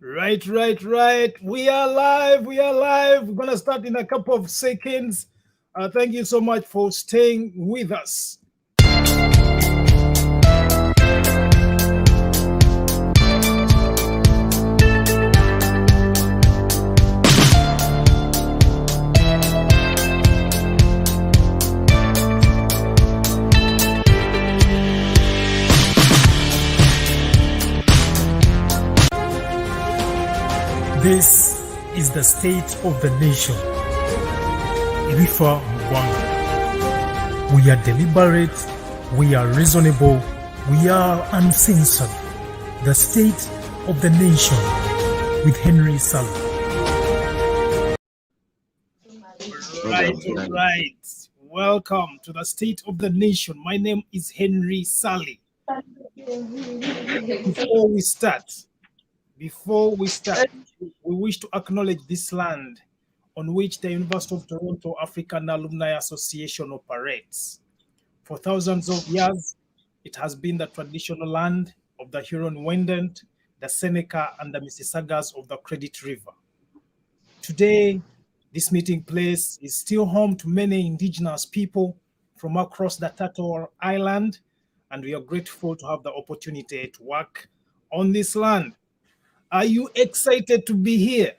Right. We are live. We're going to start in a couple of seconds. Thank you so much for staying with us. This is the state of the nation. Irifa Mwanga. We are deliberate, we are reasonable, we are uncensored. The state of the nation with Henry Sally. Right. Welcome to the state of the nation. My name is Henry Sally. Before we start, we wish to acknowledge this land on which the University of Toronto African Alumni Association operates. For thousands of years, it has been the traditional land of the Huron-Wendat, the Seneca, and the Mississaugas of the Credit River. Today, this meeting place is still home to many indigenous people from across the Turtle Island, and we are grateful to have the opportunity to work on this land. Are you excited to be here?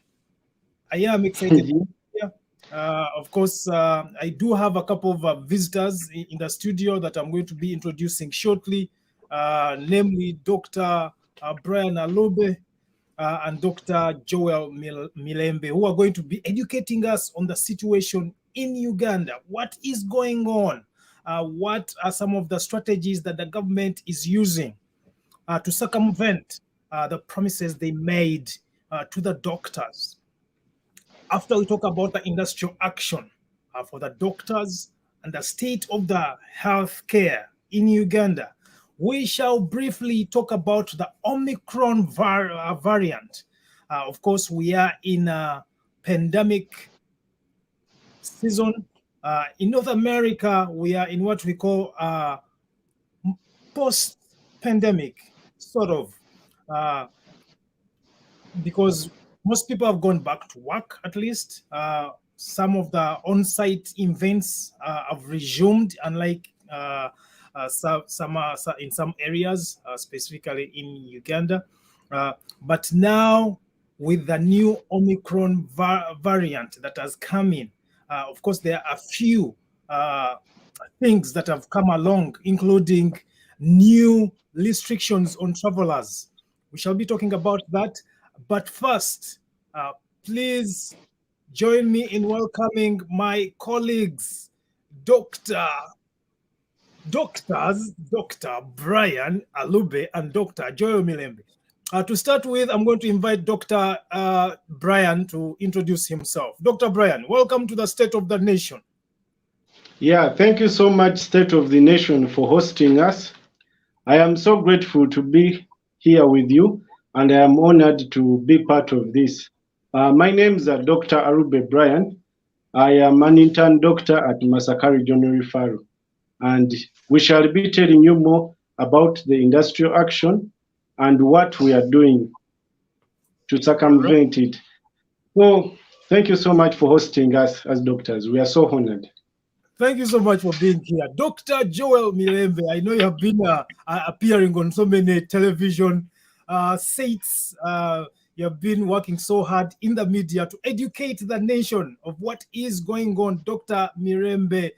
I am excited to be here. Of course, I do have a couple of visitors in the studio that I'm going to be introducing shortly, namely Dr. Brian Alube and Dr. Joel Milembe, who are going to be educating us on the situation in Uganda. What is going on? What are some of the strategies that the government is using to circumvent the promises they made to the doctors? After we talk about the industrial action for the doctors and the state of the healthcare in Uganda, we shall briefly talk about the Omicron variant. Of course, we are in a pandemic season. In North America, we are in what we call post-pandemic, sort of. Because most people have gone back to work, at least. Some of the on-site events have resumed, unlike in some areas, specifically in Uganda. But now, with the new Omicron variant that has come in, of course, there are a few things that have come along, including new restrictions on travelers. We shall be talking about that. But first, please join me in welcoming my colleagues, Dr. Brian Alube and Dr. Joel Milembe. To start with, I'm going to invite Dr. Brian to introduce himself. Dr. Brian, welcome to the State of the Nation. Yeah, thank you so much, State of the Nation, for hosting us. I am so grateful to be here with you, and I am honored to be part of this. My name is Dr. Arube Brian. I am an intern doctor at Masakari General Referral, and we shall be telling you more about the industrial action and what we are doing to circumvent it. So, thank you so much for hosting us as doctors. We are so honored. Thank you so much for being here. Dr. Joel Milembe, I know you have been appearing on so many television sites. You have been working so hard in the media to educate the nation of what is going on. Dr. Milembe,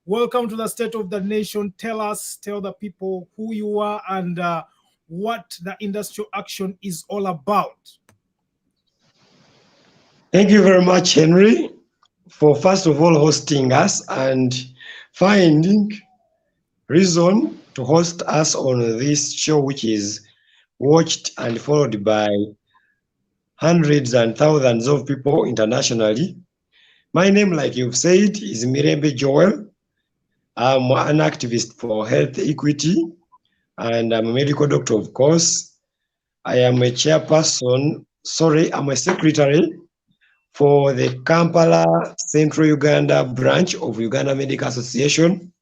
welcome to the State of the Nation. Tell the people who you are and what the industrial action is all about. Thank you very much, Henry, for first of all hosting us and finding reason to host us on this show, which is watched and followed by hundreds and thousands of people internationally. My name, like you've said, is Mirembe Joel. I'm an activist for health equity, and I'm a medical doctor, of course. I am a I'm a secretary for the Kampala Central Uganda branch of Uganda Medical Association.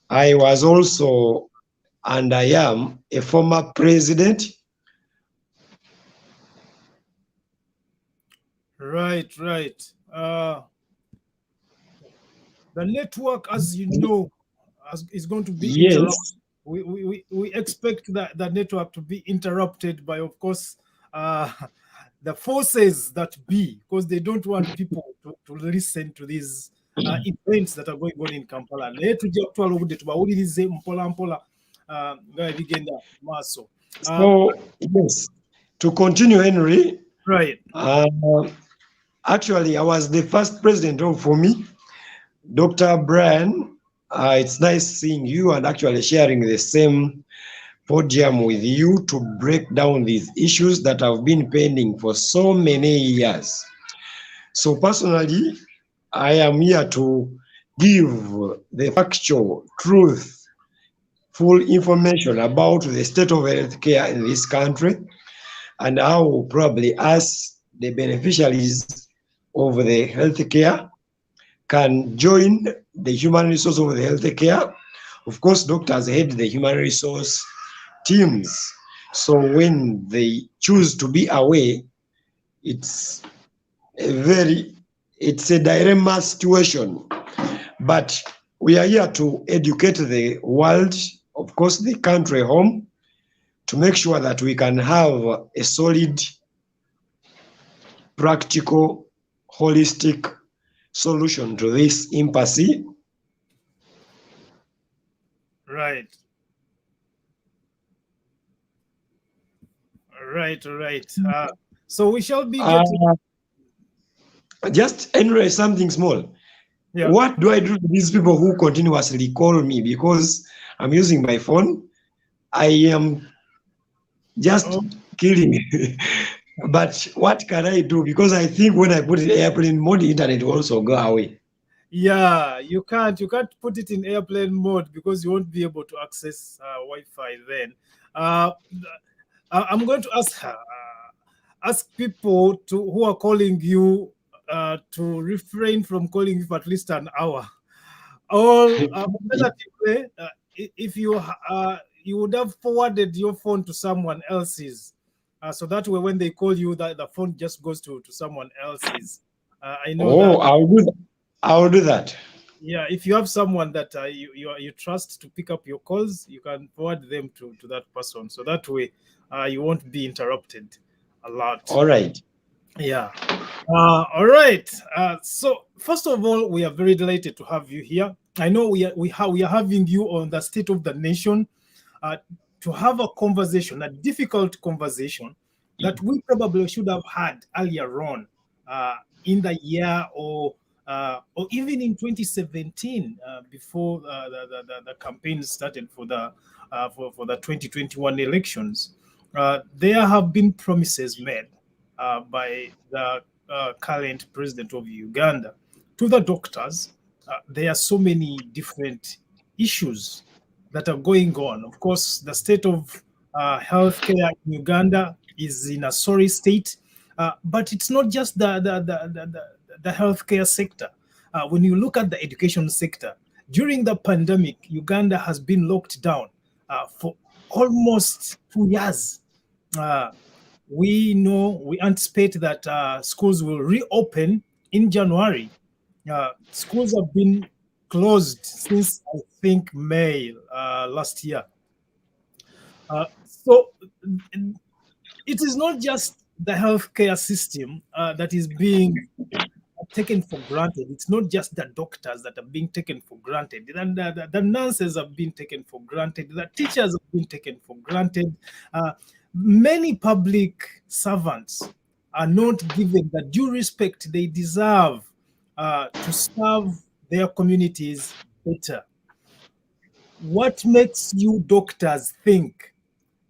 I was also, and I am, a former president Right. The network, as you know, is going to be interrupted. Yes. We expect that the network to be interrupted by, of course, the forces that be, because they don't want people to listen to these events that are going on in Kampala. Naye tujja kutwala obudde tubawulirize mpola mpola nga ebigenda maaso. So, yes, to continue, Henry, Right. actually, I was the first president of FUMI. Dr. Brian, it's nice seeing you and actually sharing the same podium with you to break down these issues that have been pending for so many years. So personally, I am here to give the factual truth, full information about the state of healthcare in this country and how probably us, the beneficiaries of the healthcare, can join the human resource of the healthcare. Of course, doctors head the human resource teams. So when they choose to be away, it's a dilemma situation. But we are here to educate the world, of course, the country home, to make sure that we can have a solid, practical, holistic solution to this impasse. Right. So we shall be getting. Just anyway, something small. Yeah. What do I do to these people who continuously call me because I'm using my phone? I am just killing me. But what can I do? Because I think when I put it in airplane mode, the internet will also go away. Yeah, you can't put it in airplane mode because you won't be able to access Wi-Fi then. I'm going to ask people who are calling you to refrain from calling you for at least an hour. Or alternatively, if you would have forwarded your phone to someone else's, so that way when they call you, the phone just goes to someone else's. I know that. I'll do that. Yeah, if you have someone that you trust to pick up your calls, you can forward them to that person. So that way, you won't be interrupted a lot. All right. Yeah. All right. So first of all, we are very delighted to have you here. I know we are having you on the State of the Nation to have a conversation, a difficult conversation that we probably should have had earlier on in the year or even in 2017 before the campaign started for the 2021 elections. There have been promises made by the current president of Uganda to the doctors. There are so many different issues that are going on. Of course, the state of healthcare in Uganda is in a sorry state, but it's not just the healthcare sector. When you look at the education sector, during the pandemic, Uganda has been locked down for almost 2 years. We anticipate that schools will reopen in January. Schools have been closed since, I think, May last year. So it is not just the healthcare system that is being taken for granted. It's not just the doctors that are being taken for granted. The nurses have been taken for granted. The teachers have been taken for granted. Many public servants are not given the due respect they deserve to serve their communities better. What makes you doctors think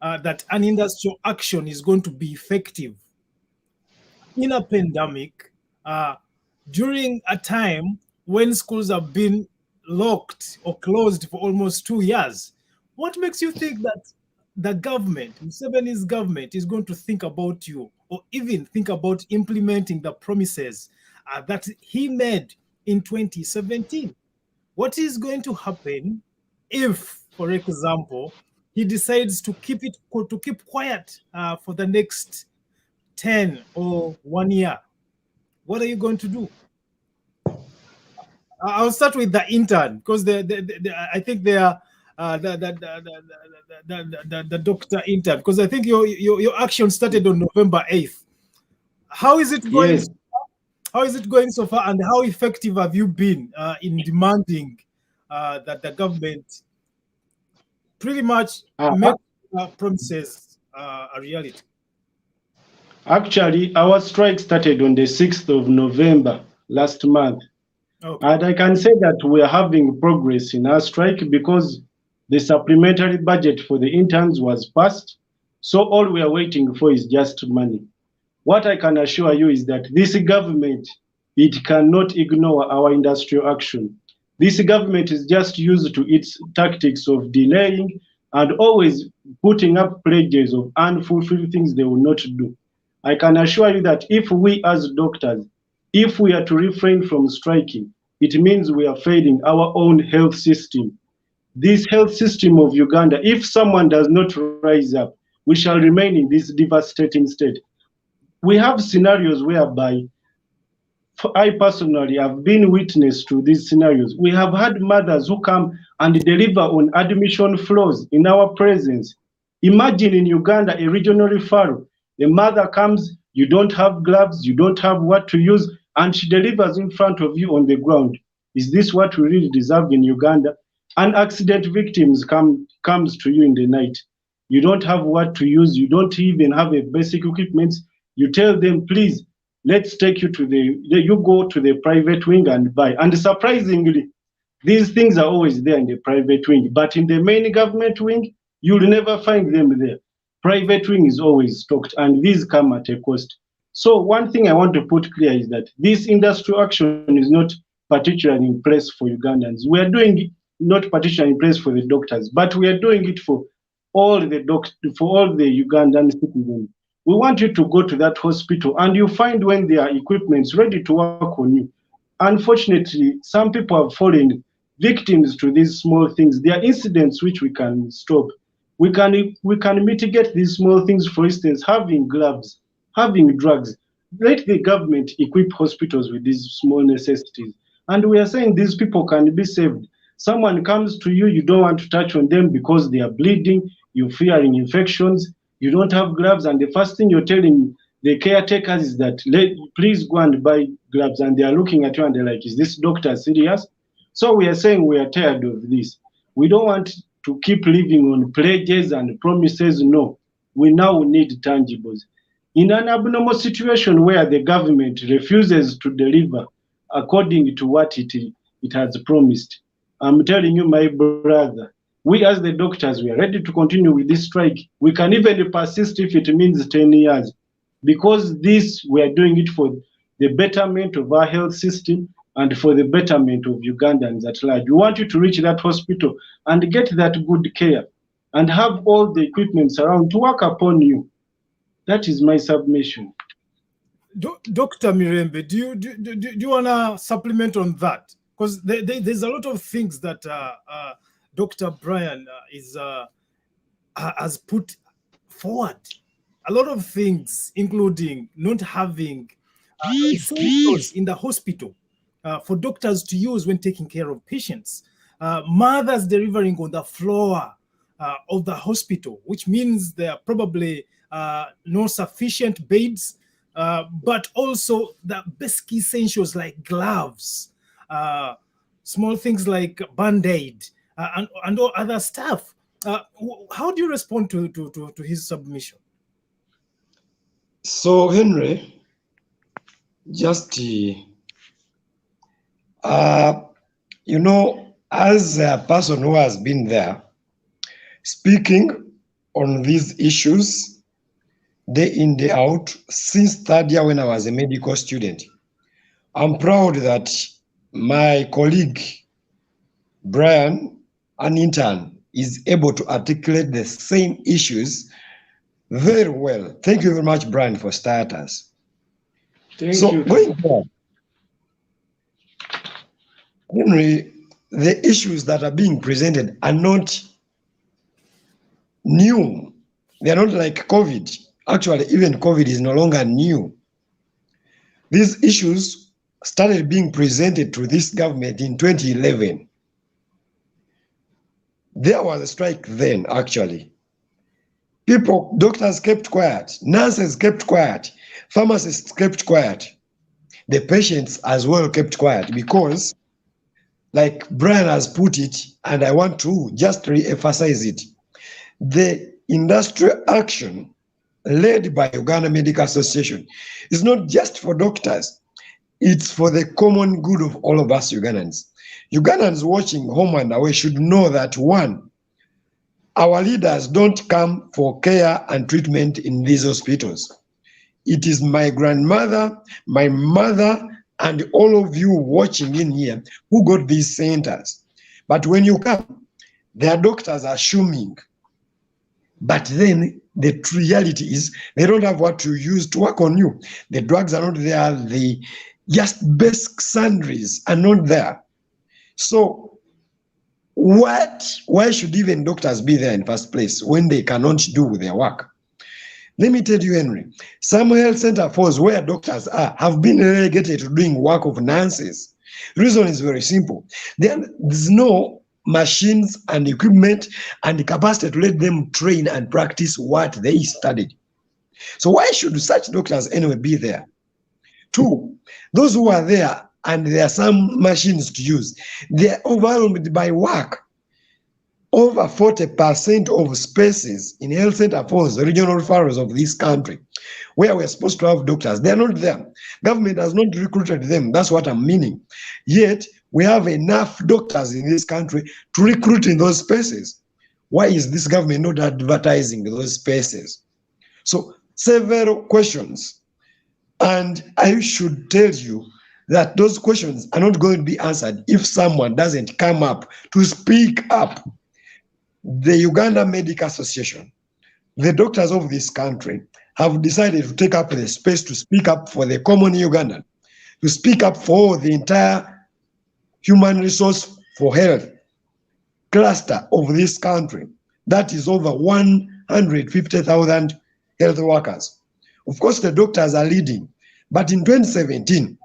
that an industrial action is going to be effective in a pandemic during a time when schools have been locked or closed for almost 2 years? What makes you think that the government, Museveni's government, is going to think about you or even think about implementing the promises that he made in 2017? What is going to happen if, for example, he decides to keep quiet for the next 10 or 1 year? What are you going to do? I'll start with the intern because I think they are the doctor intern, because I think your action started on November 8th. How is it going? Yes. How is it going so far, and how effective have you been in demanding that the government pretty much make promises a reality? Actually, our strike started on the 6th of November last month. Okay. And I can say that we are having progress in our strike because the supplementary budget for the interns was passed. So all we are waiting for is just money. What I can assure you is that this government, it cannot ignore our industrial action. This government is just used to its tactics of delaying and always putting up pledges of unfulfilled things they will not do. I can assure you that if we as doctors, if we are to refrain from striking, it means we are failing our own health system. This health system of Uganda, if someone does not rise up, we shall remain in this devastating state. We have scenarios whereby I personally have been witness to these scenarios. We have had mothers who come and deliver on admission floors in our presence. Imagine in Uganda, a regional referral. The mother comes, you don't have gloves, you don't have what to use, and she delivers in front of you on the ground. Is this what we really deserve in Uganda? An accident victims comes to you in the night. You don't have what to use, you don't even have a basic equipment. You tell them, please, let's take you to you go to the private wing and buy. And surprisingly, these things are always there in the private wing, but in the main government wing, you'll never find them there. Private wing is always stocked, and these come at a cost. So one thing I want to put clear is that this industrial action is not particularly in place for Ugandans. We are doing it not particularly in place for the doctors, but we are doing it for all the Ugandan citizens. We want you to go to that hospital and you find when their equipment is ready to work on you. Unfortunately, some people have fallen victims to these small things. There are incidents which we can stop. We can mitigate these small things, for instance, having gloves, having drugs. Let the government equip hospitals with these small necessities. And we are saying these people can be saved. Someone comes to you, you don't want to touch on them because they are bleeding, you're fearing infections, you don't have gloves, and the first thing you're telling the caretakers is that, please go and buy gloves, and they are looking at you and they're like, is this doctor serious? So we are saying we are tired of this. We don't want to keep living on pledges and promises. No, we now need tangibles. In an abnormal situation where the government refuses to deliver according to what it has promised, I'm telling you, my brother, we as the doctors, we are ready to continue with this strike. We can even persist if it means 10 years, because this, we are doing it for the betterment of our health system and for the betterment of Ugandans at large. We want you to reach that hospital and get that good care and have all the equipments around to work upon you. That is my submission. Dr. Mirembe, do you want to supplement on that? Because there's a lot of things that Dr. Brian has put forward. A lot of things, including not having essentials in the hospital for doctors to use when taking care of patients. Mothers delivering on the floor of the hospital, which means there are probably no sufficient beds, but also the basic essentials like gloves, small things like Band-Aid, and all other stuff. How do you respond to his submission? So, Henry, just, you know, as a person who has been there, speaking on these issues day in, day out, since third year when I was a medical student, I'm proud that my colleague, Brian, an intern, is able to articulate the same issues very well. Thank you very much, Brian, for starters. Thank you. Going forward, Henry, the issues that are being presented are not new. They are not like COVID. Actually, even COVID is no longer new. These issues started being presented to this government in 2011. There was a strike then, actually. Doctors kept quiet, nurses kept quiet, pharmacists kept quiet. The patients as well kept quiet because, like Brian has put it, and I want to just re-emphasize it, the industrial action led by Uganda Medical Association is not just for doctors, it's for the common good of all of us Ugandans. Ugandans watching home and away should know that, one, our leaders don't come for care and treatment in these hospitals. It is my grandmother, my mother, and all of you watching in here who got these centers. But when you come, their doctors are assuming. But then the reality is they don't have what to use to work on you. The drugs are not there. The just basic sundries are not there. So why should even doctors be there in first place when they cannot do their work? Let me tell you, Henry, some health center force where doctors are have been relegated to doing work of nurses. The reason is very simple. There's no machines and equipment and the capacity to let them train and practice what they studied. So why should such doctors anyway be there? Two, those who are there and there are some machines to use, they're overwhelmed by work. Over 40% of spaces in health center force, the regional referrals of this country, where we're supposed to have doctors, they're not there. Government has not recruited them. That's what I'm meaning. Yet, we have enough doctors in this country to recruit in those spaces. Why is this government not advertising those spaces? So, several questions. And I should tell you that those questions are not going to be answered if someone doesn't come up to speak up. The Uganda Medical Association, the doctors of this country, have decided to take up the space to speak up for the common Ugandan, to speak up for the entire human resource for health cluster of this country. That is over 150,000 health workers. Of course, the doctors are leading. But in 2017,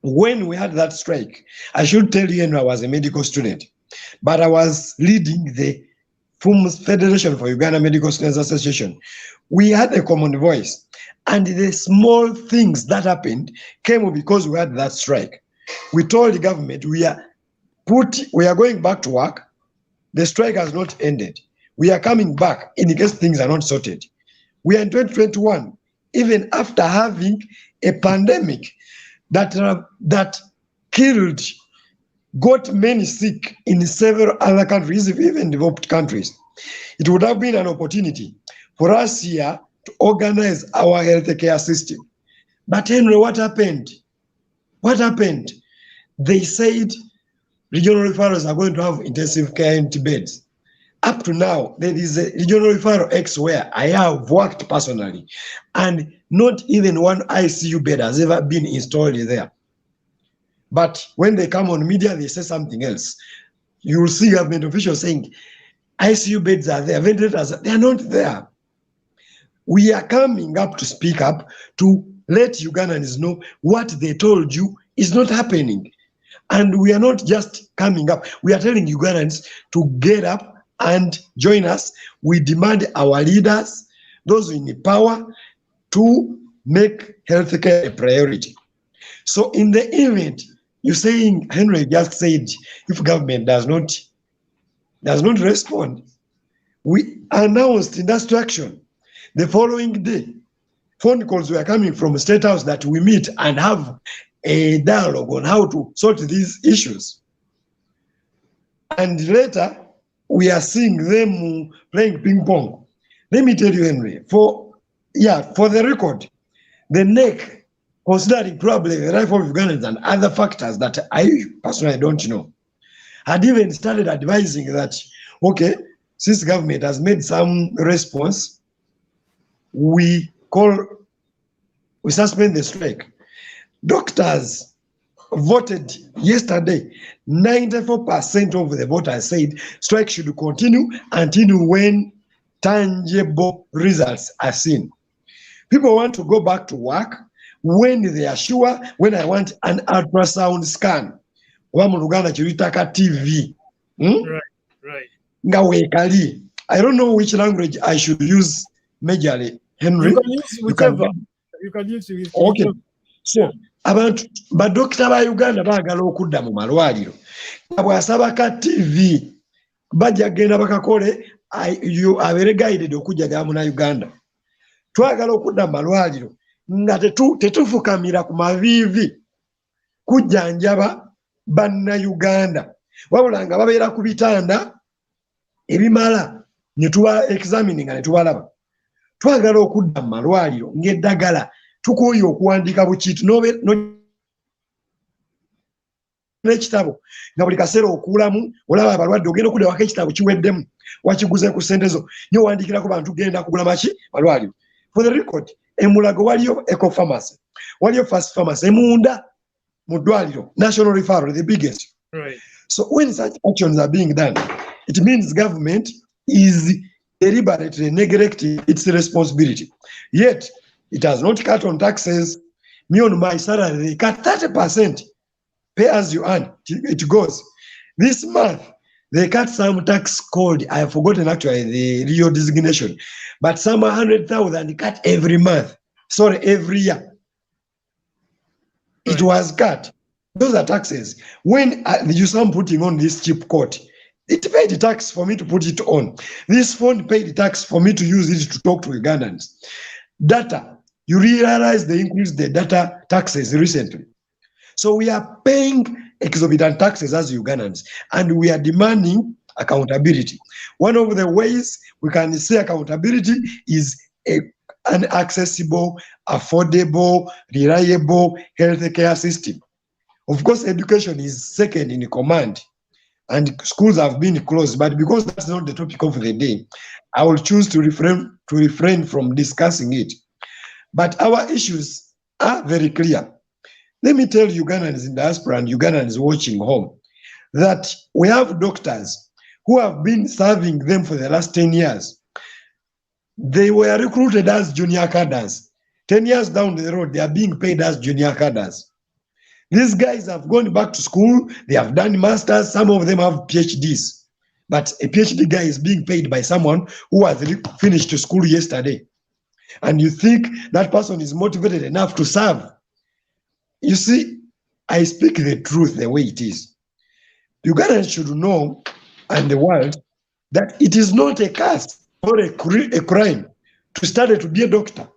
when we had that strike, I should tell you, I was a medical student, but I was leading the FUMI, Federation for Uganda Medical Students Association. We had a common voice, and the small things that happened came because we had that strike. We told the government we are going back to work. The strike has not ended. We are coming back in case things are not sorted. We are in 2021, even after having a pandemic that killed, got many sick in several other countries, even developed countries. It would have been an opportunity for us here to organize our healthcare system. But Henry, what happened? What happened? They said regional referrals are going to have intensive care empty beds. Up to now, there is a regional referral X where I have worked personally, and not even one ICU bed has ever been installed there. But when they come on media, they say something else. You will see government officials saying, ICU beds are there, ventilators, they are not there. We are coming up to speak up to let Ugandans know what they told you is not happening. And we are not just coming up, we are telling Ugandans to get up and join us. We demand our leaders, those in the power, to make healthcare a priority. So in the event, you're saying, Henry just said, if government does not respond, we announced industrial action. The following day, phone calls were coming from State House that we meet and have a dialogue on how to sort these issues. And later, we are seeing them playing ping pong. Let me tell you, Henry, for the record, the NEC, considering probably the life of Ugandans and other factors that I personally don't know, had even started advising that, okay, since government has made some response, we suspend the strike. Doctors voted yesterday. 94% of the voters said strike should continue until when tangible results are seen. People want to go back to work. when they are sure, when I want an ultrasound scan, TV. Right. I don't know which language I should use majorly, Henry. You can use whichever. You can use it. Okay. So, abantu badokita ba Uganda baagala okudda mu malwaliro. Bw'asaba ka TV bajja genda bakakole abeere guided okujja mu Uganda. Twagala okudda mu malwaliro nga tetufukamira ku maviivi kujjanjaba bannayuganda wabula nga babeera ku bitanda ebimala ne tuba examining ne tubalaba. Twagala okudda mu malwaliro ng'eddagala tukoye okuwandiika bukiitu n'ekitabo nga buli kaseera okuulamu olaba abalwadde ogenda okudda wako ekitabo kiweddemu wakiguze ku ssente zo nyo owandiikirako bantu genda kugula maki malwaliro. For the record, emulago waliyo eco pharmacy, waliyo fast pharmacy emunda mu ddwaliro, national referral, the biggest. Right. So when such actions are being done, it means government is deliberately neglecting its responsibility. Yet, it has not cut on taxes. Me on my salary, they cut 30%. Pay as you earn, it goes. This month, they cut some tax called, I have forgotten actually the real designation, but some 100,000 cut every month. Sorry, every year. It was cut. Those are taxes. When you start putting on this cheap coat, it paid the tax for me to put it on. This phone paid the tax for me to use it to talk to Ugandans. Data, you realize they increased the data taxes recently. So we are paying exorbitant taxes as Ugandans, and we are demanding accountability. One of the ways we can say accountability is an accessible, affordable, reliable healthcare system. Of course, education is second in command, and schools have been closed, but because that's not the topic of the day, I will choose to refrain from discussing it. But our issues are very clear. Let me tell Ugandans in diaspora and Ugandans watching home that we have doctors who have been serving them for the last 10 years. They were recruited as junior cadres. 10 years down the road, they are being paid as junior cadres. These guys have gone back to school, they have done masters, some of them have PhDs. But a PhD guy is being paid by someone who has finished school yesterday. And you think that person is motivated enough to serve. You see, I speak the truth the way it is. Ugandans should know, and the world, that it is not a curse or a crime to study to be a doctor.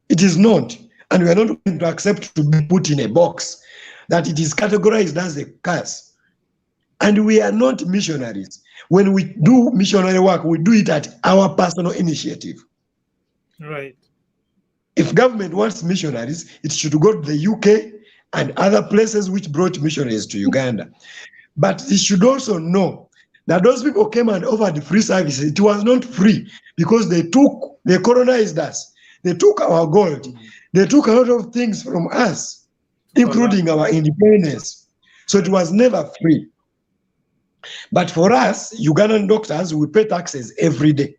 It is not. And we are not going to accept to be put in a box that it is categorized as a curse. And we are not missionaries. When we do missionary work, we do it at our personal initiative. Right. If government wants missionaries, it should go to the UK and other places which brought missionaries to Uganda. But it should also know that those people came and offered free services. It was not free because they colonized us. They took our gold. They took a lot of things from us, including our independence. So it was never free. But for us, Ugandan doctors, we pay taxes every day.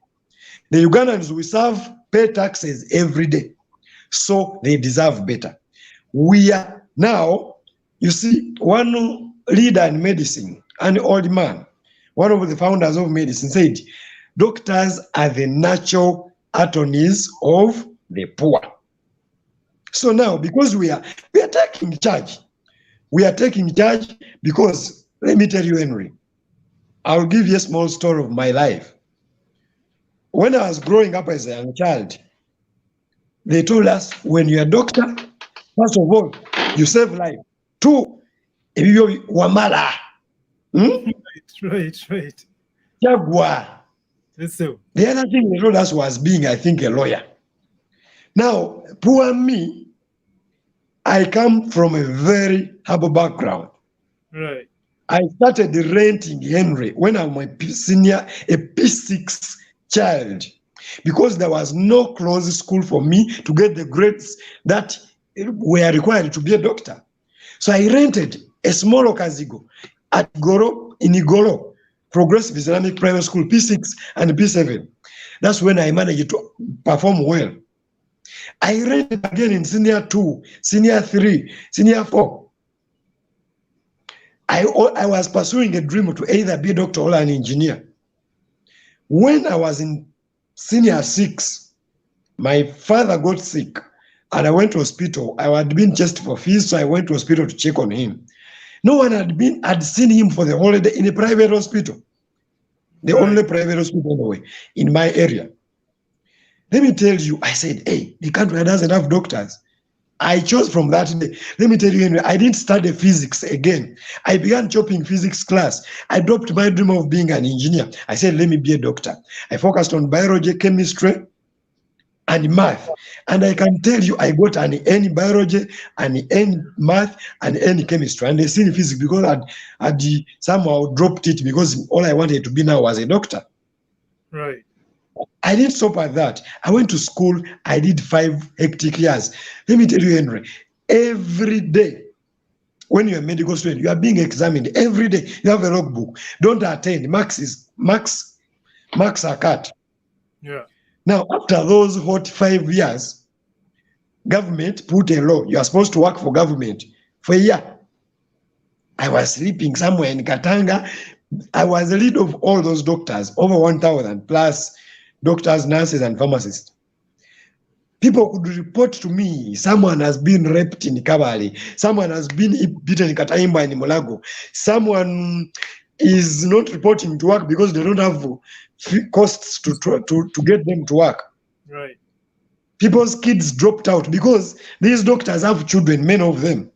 The Ugandans we serve pay taxes every day. So they deserve better. We are now, you see, one leader in medicine, an old man, one of the founders of medicine said, doctors are the natural attorneys of the poor. So now, because we are taking charge, because, let me tell you, Henry, I'll give you a small story of my life. When I was growing up as a young child, they told us, when you're a doctor, first of all, you save life. 2, wamala. Right. Jaguar. So. The other thing they told us was being, I think, a lawyer. Now, poor me, I come from a very humble background. Right. I started renting, Henry, when I'm a P6 child, because there was no close school for me to get the grades that were required to be a doctor. So I rented a small okazigo at Goro, in Igoro, Progressive Islamic Private School, P6 and P7. That's when I managed to perform well. I read it again in senior 2, senior 3, senior 4. I was pursuing a dream to either be a doctor or an engineer. When I was in senior 6, my father got sick and I went to hospital. I had been just for fees, so I went to hospital to check on him. No one had seen him for the holiday in a private hospital. The only private hospital anyway in my area. Let me tell you, I said, hey, the country doesn't have doctors. I chose from that day. Let me tell you, I didn't study physics again. I began chopping physics class. I dropped my dream of being an engineer. I said, let me be a doctor. I focused on biology, chemistry, and math. And I can tell you, I got an N in biology, an N in math, and N in chemistry. And a C in physics because I'd somehow dropped it because all I wanted to be now was a doctor. Right. I didn't stop at that. I went to school. I did 5 hectic years. Let me tell you, Henry, every day when you're a medical student, you are being examined. Every day you have a logbook. Don't attend. Marks are cut. Yeah. Now, after those hot 5 years, government put a law. You are supposed to work for government for a year. I was sleeping somewhere in Katanga. I was the lead of all those doctors, over 1,000 plus doctors, nurses, and pharmacists. People could report to me, someone has been raped in Kabale, someone has been beaten in Kataimba in Molago, someone is not reporting to work because they don't have costs to get them to work. Right. People's kids dropped out because these doctors have children, many of them.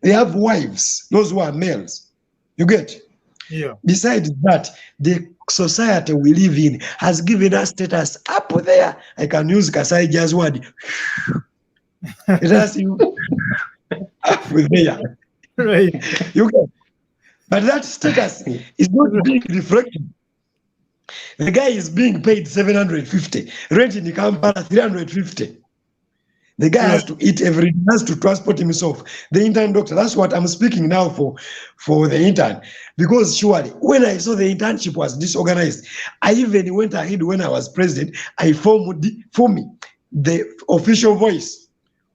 They have wives, those who are males. You get? Yeah. Besides that, the society we live in has given us status up there. I can use Kasai Jazz word. It has you up there. Right. You get? But that status is not being reflected. The guy is being paid 750, rent in Kampala 350. The guy has to eat every day, has to transport himself. The intern doctor, that's what I'm speaking now for the intern. Because surely, when I saw the internship was disorganized, I even went ahead when I was president, I formed FUMI, the official voice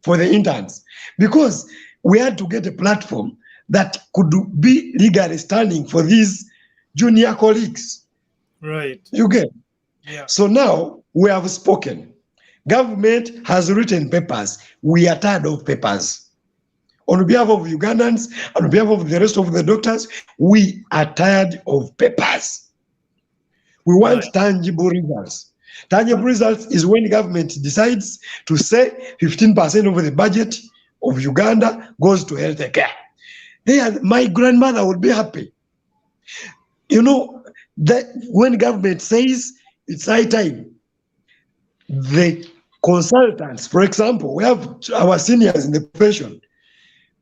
for the interns. Because we had to get a platform that could be legally standing for these junior colleagues. Right. You get? Yeah. So now we have spoken. Government has written papers. We are tired of papers. On behalf of Ugandans, on behalf of the rest of the doctors, we are tired of papers. We want tangible results. Tangible results is when government decides to say 15% of the budget of Uganda goes to health care. My grandmother would be happy. You know, that when government says it's high time, the consultants, for example, we have our seniors in the profession.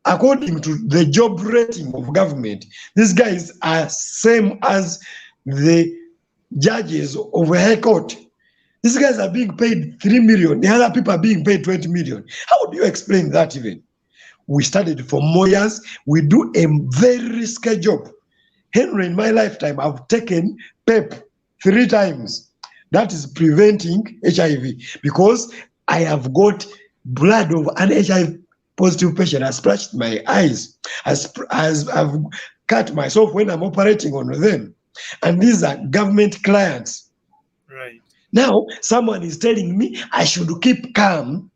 According to the job rating of government, these guys are same as the judges of a high court. These guys are being paid 3 million. The other people are being paid 20 million. How do you explain that even? We studied for more years. We do a very risky job. Henry, in my lifetime, I've taken PEP 3 times. That is preventing HIV because I have got blood of an HIV positive patient. I splashed my eyes, as I've cut myself when I'm operating on them. And these are government clients. Right. Now, someone is telling me I should keep calm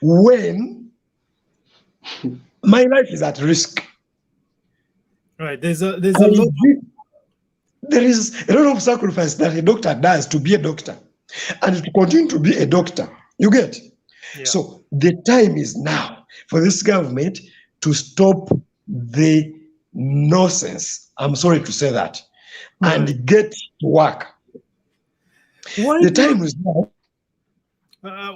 when my life is at risk. Right. There is a lot of sacrifice that a doctor does to be a doctor and to continue to be a doctor. You get? Yeah. So the time is now for this government to stop the nonsense. I'm sorry to say that. And get to work. The time is now.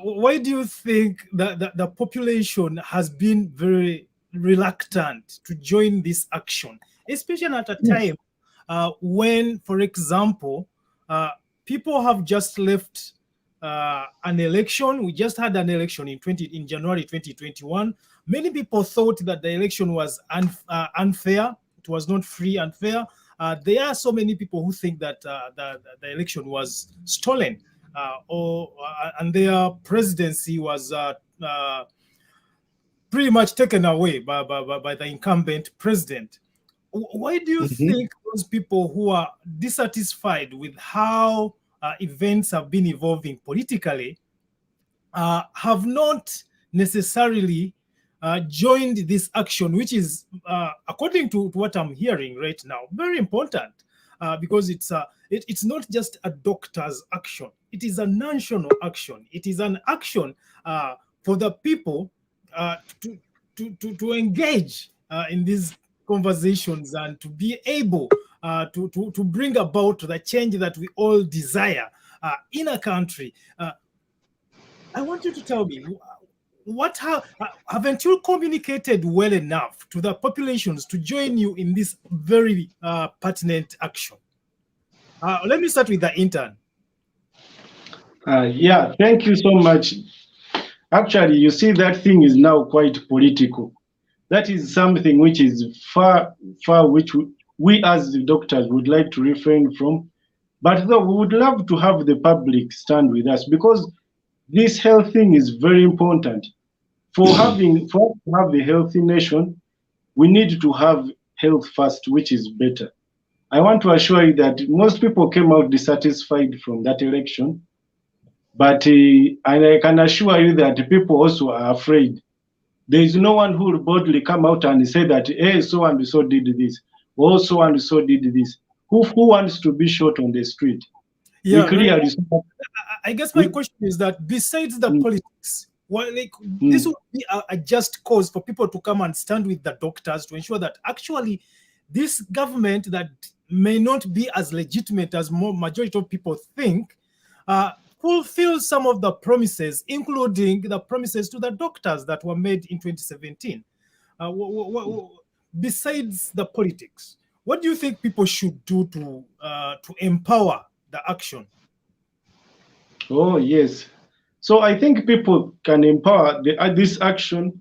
Why do you think that the population has been very reluctant to join this action, especially at a time when, for example, people have just left an election? We just had an election in January 2021. Many people thought that the election was unfair. It was not free and fair. There are so many people who think that the election was stolen. and their presidency was pretty much taken away by the incumbent president. Why do you think those people who are dissatisfied with how events have been evolving politically have not necessarily joined this action, which is, according to what I'm hearing right now, very important, because it's not just a doctor's action. It is a national action. It is an action for the people to engage in these conversations and to be able to bring about the change that we all desire in a country. I want you to tell me, haven't you communicated well enough to the populations to join you in this very pertinent action? Let me start with the intern. Yeah, thank you so much. Actually, you see, that thing is now quite political. That is something which is far, which we as the doctors would like to refrain from. But though we would love to have the public stand with us, because this health thing is very important. For us to have a healthy nation, we need to have health first, which is better. I want to assure you that most people came out dissatisfied from that election. But and I can assure you that people also are afraid. There is no one who will boldly come out and say that, hey, so and so did this, or so and so did this. Who wants to be shot on the street? Yeah, I guess my question is that besides the politics, this would be a just cause for people to come and stand with the doctors to ensure that actually this government that may not be as legitimate as majority of people think, fulfill some of the promises, including the promises to the doctors that were made in 2017. Besides the politics, what do you think people should do to empower the action? Oh, yes. So I think people can empower this action.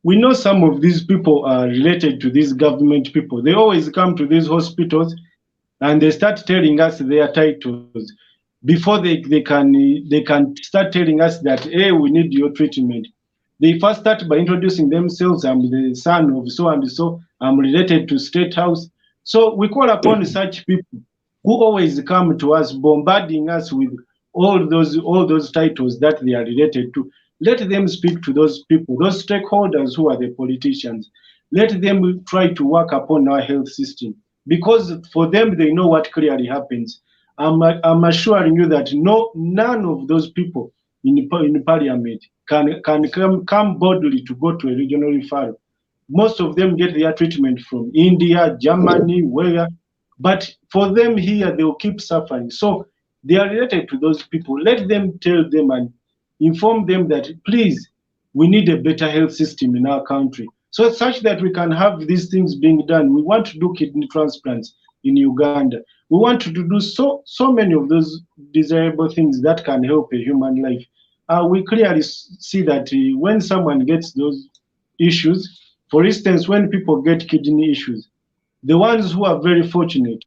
We know some of these people are related to these government people. They always come to these hospitals and they start telling us their titles. Before they can start telling us that, hey, we need your treatment. They first start by introducing themselves. I'm the son of so and so. I'm related to State House. So we call upon such people who always come to us, bombarding us with all those titles that they are related to. Let them speak to those people, those stakeholders who are the politicians. Let them try to work upon our health system, because for them, they know what clearly happens. I'm assuring you that none of those people in parliament can come boldly to go to a regional referral. Most of them get their treatment from India, Germany, where, but for them here, they will keep suffering. So they are related to those people. Let them tell them and inform them that, please, we need a better health system in our country, so such that we can have these things being done. We want to do kidney transplants in Uganda. We want to do so many of those desirable things that can help a human life. We clearly see that when someone gets those issues, for instance, when people get kidney issues, the ones who are very fortunate,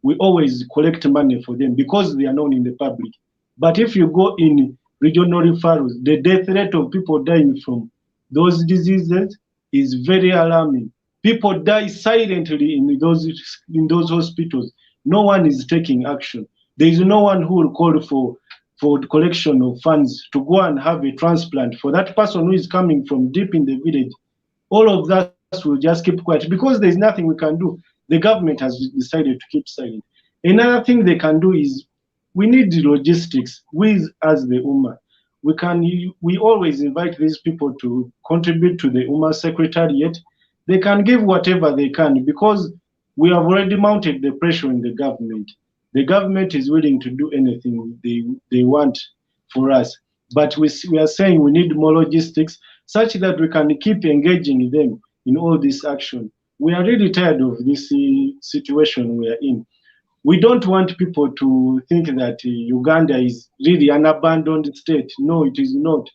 we always collect money for them because they are known in the public. But if you go in regional referrals, the death rate of people dying from those diseases is very alarming. People die silently in those hospitals. No one is taking action. There is no one who will call for collection of funds to go and have a transplant for that person who is coming from deep in the village. All of that will just keep quiet because there is nothing we can do. The government has decided to keep silent. Another thing they can do is, we need the logistics. We as the UMA, we always invite these people to contribute to the UMA secretariat. They can give whatever they can because we have already mounted the pressure in the government. The government is willing to do anything they want for us. But we are saying we need more logistics such that we can keep engaging them in all this action. We are really tired of this situation we are in. We don't want people to think that Uganda is really an abandoned state. No, it is not.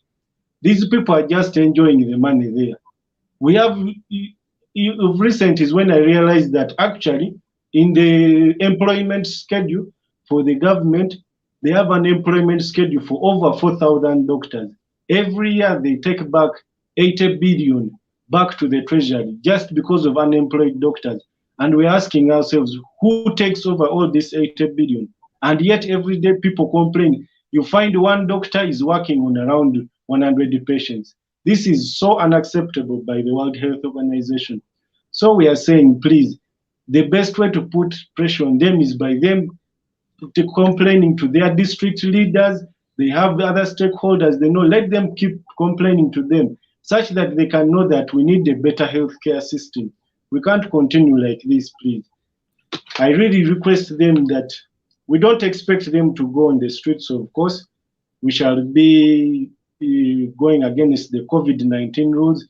These people are just enjoying the money there. We have, of recent is when I realized that actually in the employment schedule for the government, They have an employment schedule for over 4,000 doctors. Every year they take back 80 billion back to the treasury just because of unemployed doctors. And we're asking ourselves, who takes over all this 80 billion? And yet every day people complain. You find one doctor is working on around 100 patients. This is so unacceptable by the World Health Organization. So we are saying, please, the best way to put pressure on them is by them complaining to their district leaders. They have other stakeholders. They know, let them keep complaining to them such that they can know that we need a better healthcare system. We can't continue like this, please. I really request them that we don't expect them to go on the streets, of course. We shall be going against the COVID-19 rules,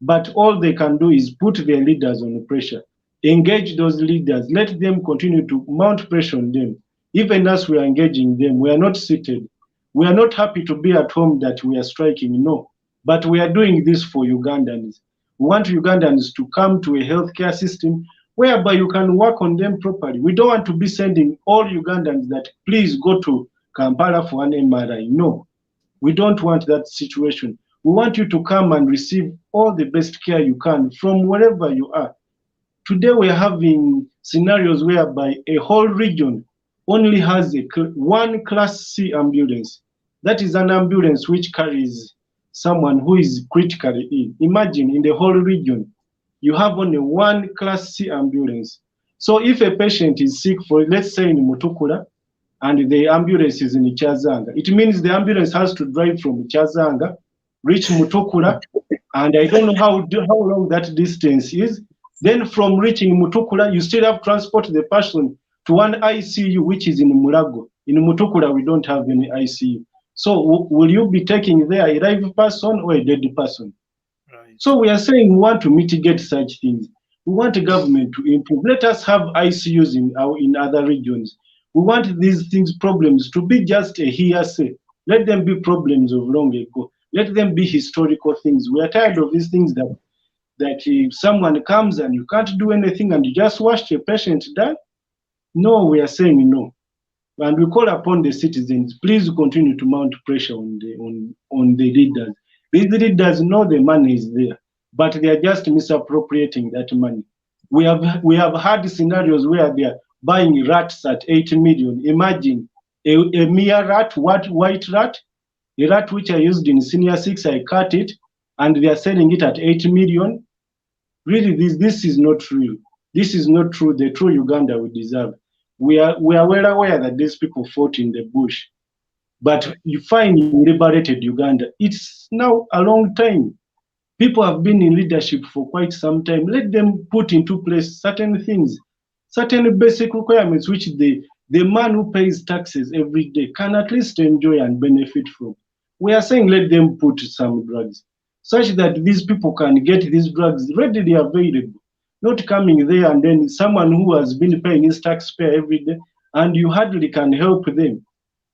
but all they can do is put their leaders on pressure. Engage those leaders. Let them continue to mount pressure on them. Even as we are engaging them, we are not seated. We are not happy to be at home that we are striking, no. But we are doing this for Ugandans. We want Ugandans to come to a healthcare system whereby you can work on them properly. We don't want to be sending all Ugandans that please go to Kampala for an MRI. No, we don't want that situation. We want you to come and receive all the best care you can from wherever you are. Today we're having scenarios whereby a whole region only has one Class C ambulance. That is an ambulance which carries someone who is critically ill. Imagine in the whole region, you have only one Class C ambulance. So if a patient is sick for, let's say in Mutukula, and the ambulance is in Chazanga, it means the ambulance has to drive from Chazanga, reach Mutukula, and I don't know how long that distance is. Then from reaching Mutukula, you still have to transport the person to one ICU, which is in Mulago. In Mutukula, we don't have any ICU. So will you be taking there a live person or a dead person? Right. So we are saying we want to mitigate such things. We want the government to improve. Let us have ICUs in other regions. We want these problems to be just a hearsay. Let them be problems of long ago. Let them be historical things. We are tired of these things that if someone comes and you can't do anything and you just watch the patient die. No, we are saying no. And we call upon the citizens, please continue to mount pressure on the leaders. These leaders know the money is there, but they are just misappropriating that money. We have had scenarios where they are buying rats at 8 million. Imagine a mere rat, white rat, a rat which I used in senior 6, I cut it, and they are selling it at 8 million. Really, this is not real. This is not true, the true Uganda we deserve. We are well aware that these people fought in the bush, but you find you liberated Uganda. It's now a long time. People have been in leadership for quite some time. Let them put into place certain things, certain basic requirements which the man who pays taxes every day can at least enjoy and benefit from. We are saying let them put some drugs, such that these people can get these drugs readily available. Not coming there and then someone who has been paying his taxpayer every day and you hardly can help them.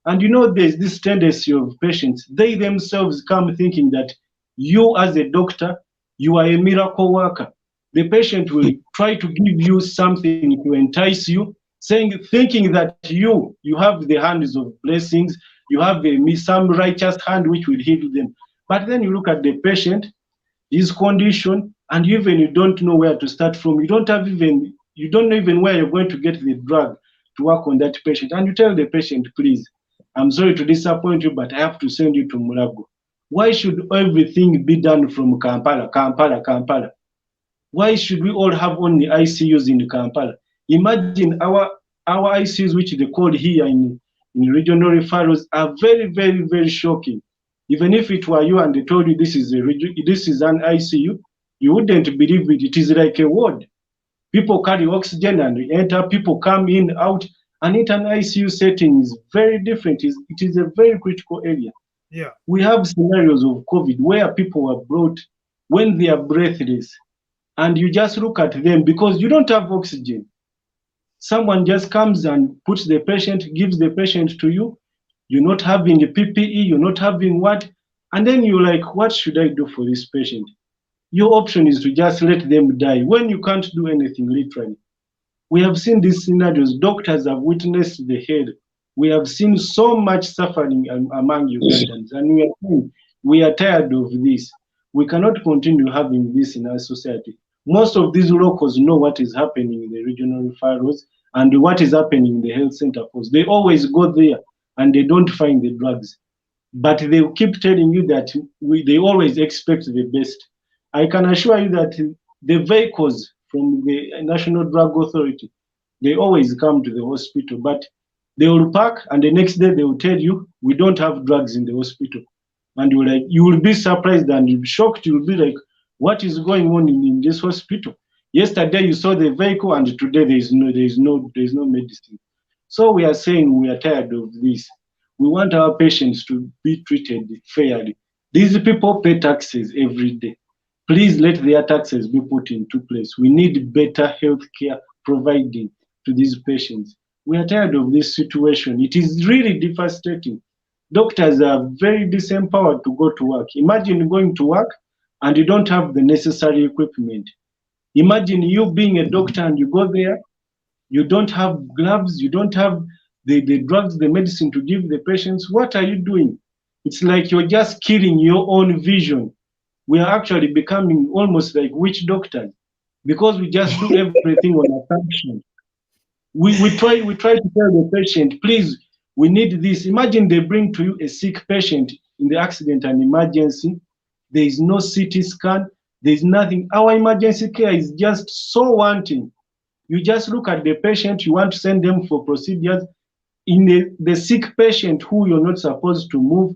And you know, there's this tendency of patients, they themselves come thinking that you as a doctor, you are a miracle worker. The patient will try to give you something to entice you, thinking that you have the hands of blessings, you have some righteous hand which will heal them. But then you look at the patient, his condition, and even you don't know where to start from. You don't know even where you're going to get the drug to work on that patient. And you tell the patient, please, I'm sorry to disappoint you, but I have to send you to Mulago. Why should everything be done from Kampala? Why should we all have only ICUs in Kampala? Imagine our ICUs, which they call here in regional referrals, are very, very, very shocking. Even if it were you and they told you this is an ICU, you wouldn't believe it. It is like a ward. People carry oxygen and enter, people come in, out, and in an ICU setting is very different. It is a very critical area. Yeah. We have scenarios of COVID where people were brought when they are breathless, and you just look at them because you don't have oxygen. Someone just comes and puts the patient, gives the patient to you. You're not having a PPE, you're not having what, and then you're like, what should I do for this patient? Your option is to just let them die when you can't do anything, literally. We have seen these scenarios. Doctors have witnessed the head We have seen so much suffering among Ugandans, and we are tired of this. We cannot continue having this in our society. Most of these locals know what is happening in the regional referrals and what is happening in the health center posts. They always go there and they don't find the drugs. But they keep telling you that they always expect the best. I can assure you that the vehicles from the National Drug Authority, they always come to the hospital, but they will park and the next day they will tell you, we don't have drugs in the hospital. And you will be surprised and you'll be shocked. You'll be like, what is going on in this hospital? Yesterday you saw the vehicle and today there is no medicine. So we are saying we are tired of this. We want our patients to be treated fairly. These people pay taxes every day. Please let their taxes be put into place. We need better health care providing to these patients. We are tired of this situation. It is really devastating. Doctors are very disempowered to go to work. Imagine going to work and you don't have the necessary equipment. Imagine you being a doctor and you go there, you don't have gloves, you don't have the drugs, the medicine to give the patients. What are you doing? It's like you're just killing your own vision. We are actually becoming almost like witch doctors because we just do everything on assumption. We try to tell the patient, please, we need this. Imagine they bring to you a sick patient in the accident and emergency. There is no CT scan. There is nothing. Our emergency care is just so wanting. You just look at the patient, you want to send them for procedures. In the sick patient who you're not supposed to move,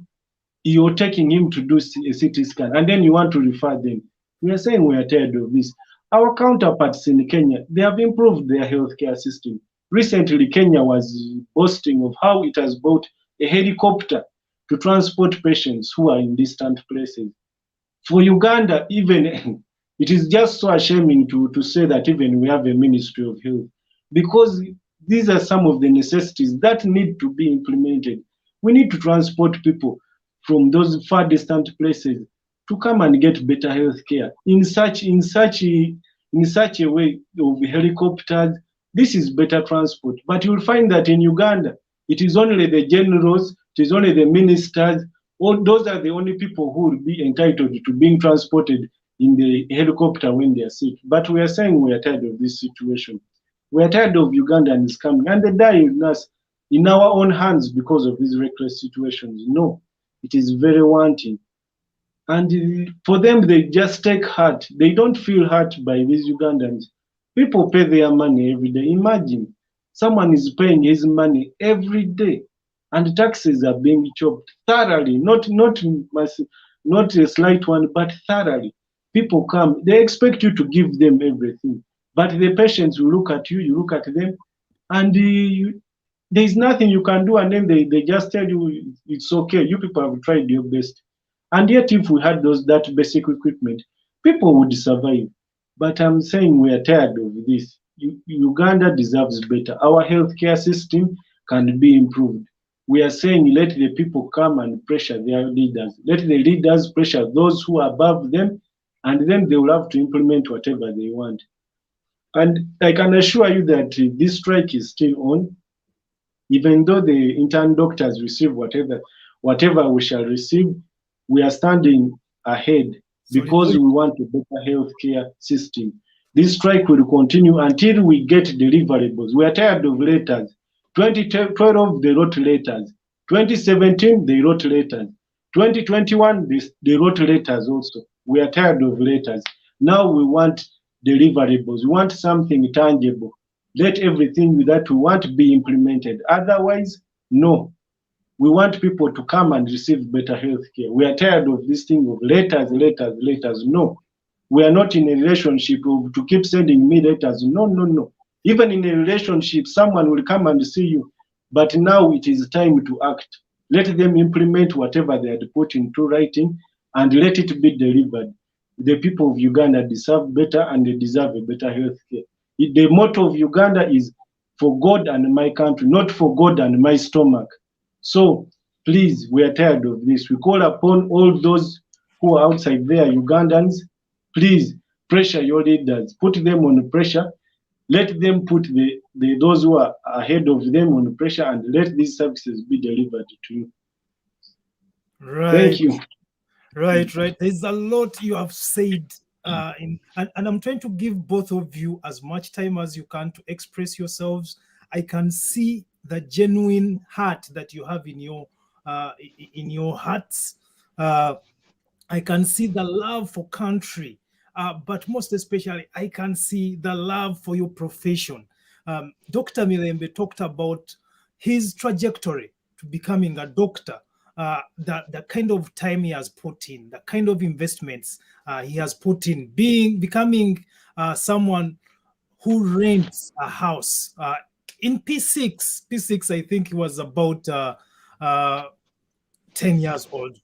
you're taking him to do a CT scan, and then you want to refer them. We are saying we are tired of this. Our counterparts in Kenya, they have improved their healthcare system. Recently, Kenya was boasting of how it has bought a helicopter to transport patients who are in distant places. For Uganda, even it is just so ashamed to say that even we have a Ministry of Health, because these are some of the necessities that need to be implemented. We need to transport people from those far distant places to come and get better health care in such a way of helicopters. This is better transport. But you'll find that in Uganda, it is only the generals, it is only the ministers, all those are the only people who will be entitled to being transported in the helicopter when they are sick. But we are saying we are tired of this situation. We are tired of Ugandans coming and they die in our own hands because of these reckless situations. No, it is very wanting. And for them, they just take heart. They don't feel hurt by these Ugandans. People pay their money every day. Imagine someone is paying his money every day and taxes are being chopped thoroughly, not a slight one, but thoroughly. People come, they expect you to give them everything. But the patients will look at you, you look at them, and there's nothing you can do, and then they just tell you it's okay, you people have tried your best. And yet if we had that basic equipment, people would survive. But I'm saying we are tired of this. Uganda deserves better. Our healthcare system can be improved. We are saying let the people come and pressure their leaders. Let the leaders pressure those who are above them, and then they will have to implement whatever they want. And I can assure you that this strike is still on. Even though the intern doctors receive whatever we shall receive, we are standing ahead because we want a better healthcare system. This strike will continue until we get deliverables. We are tired of letters. 2012, they wrote letters. 2017, they wrote letters. 2021, they wrote letters also. We are tired of letters. Now we want deliverables. We want something tangible. Let everything that we want be implemented. Otherwise, no. We want people to come and receive better health care. We are tired of this thing of letters. No. We are not in a relationship to keep sending me letters. No. Even in a relationship, someone will come and see you. But now it is time to act. Let them implement whatever they had put into writing and let it be delivered. The people of Uganda deserve better and they deserve a better health care. The motto of Uganda is for God and my country, not for God and my stomach. So please, we are tired of this. We call upon all those who are outside there, Ugandans, please pressure your leaders, put them on pressure. let them put those who are ahead of them on pressure and let these services be delivered to you. Right. Thank you. Right. There's a lot you have said, and I'm trying to give both of you as much time as you can to express yourselves. I can see the genuine heart that you have in your hearts. I can see the love for country, but most especially, I can see the love for your profession. Dr. Mirembe talked about his trajectory to becoming a doctor, the kind of time he has put in, the kind of investments he has put in, becoming someone who rents a house. In P6, I think he was about 10 years old,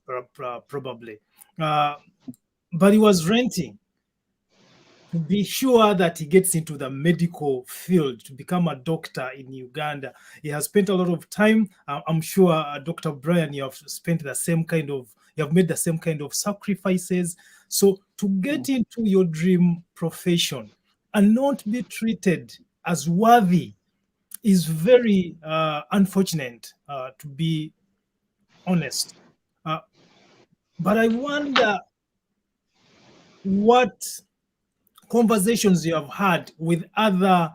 probably. But he was renting to be sure that he gets into the medical field to become a doctor in Uganda. He has spent a lot of time. I'm sure, Dr. Brian, you have spent the same kind of, you have made the same kind of sacrifices. So to get into your dream profession and not be treated as worthy is very unfortunate, to be honest. But I wonder what conversations you have had with other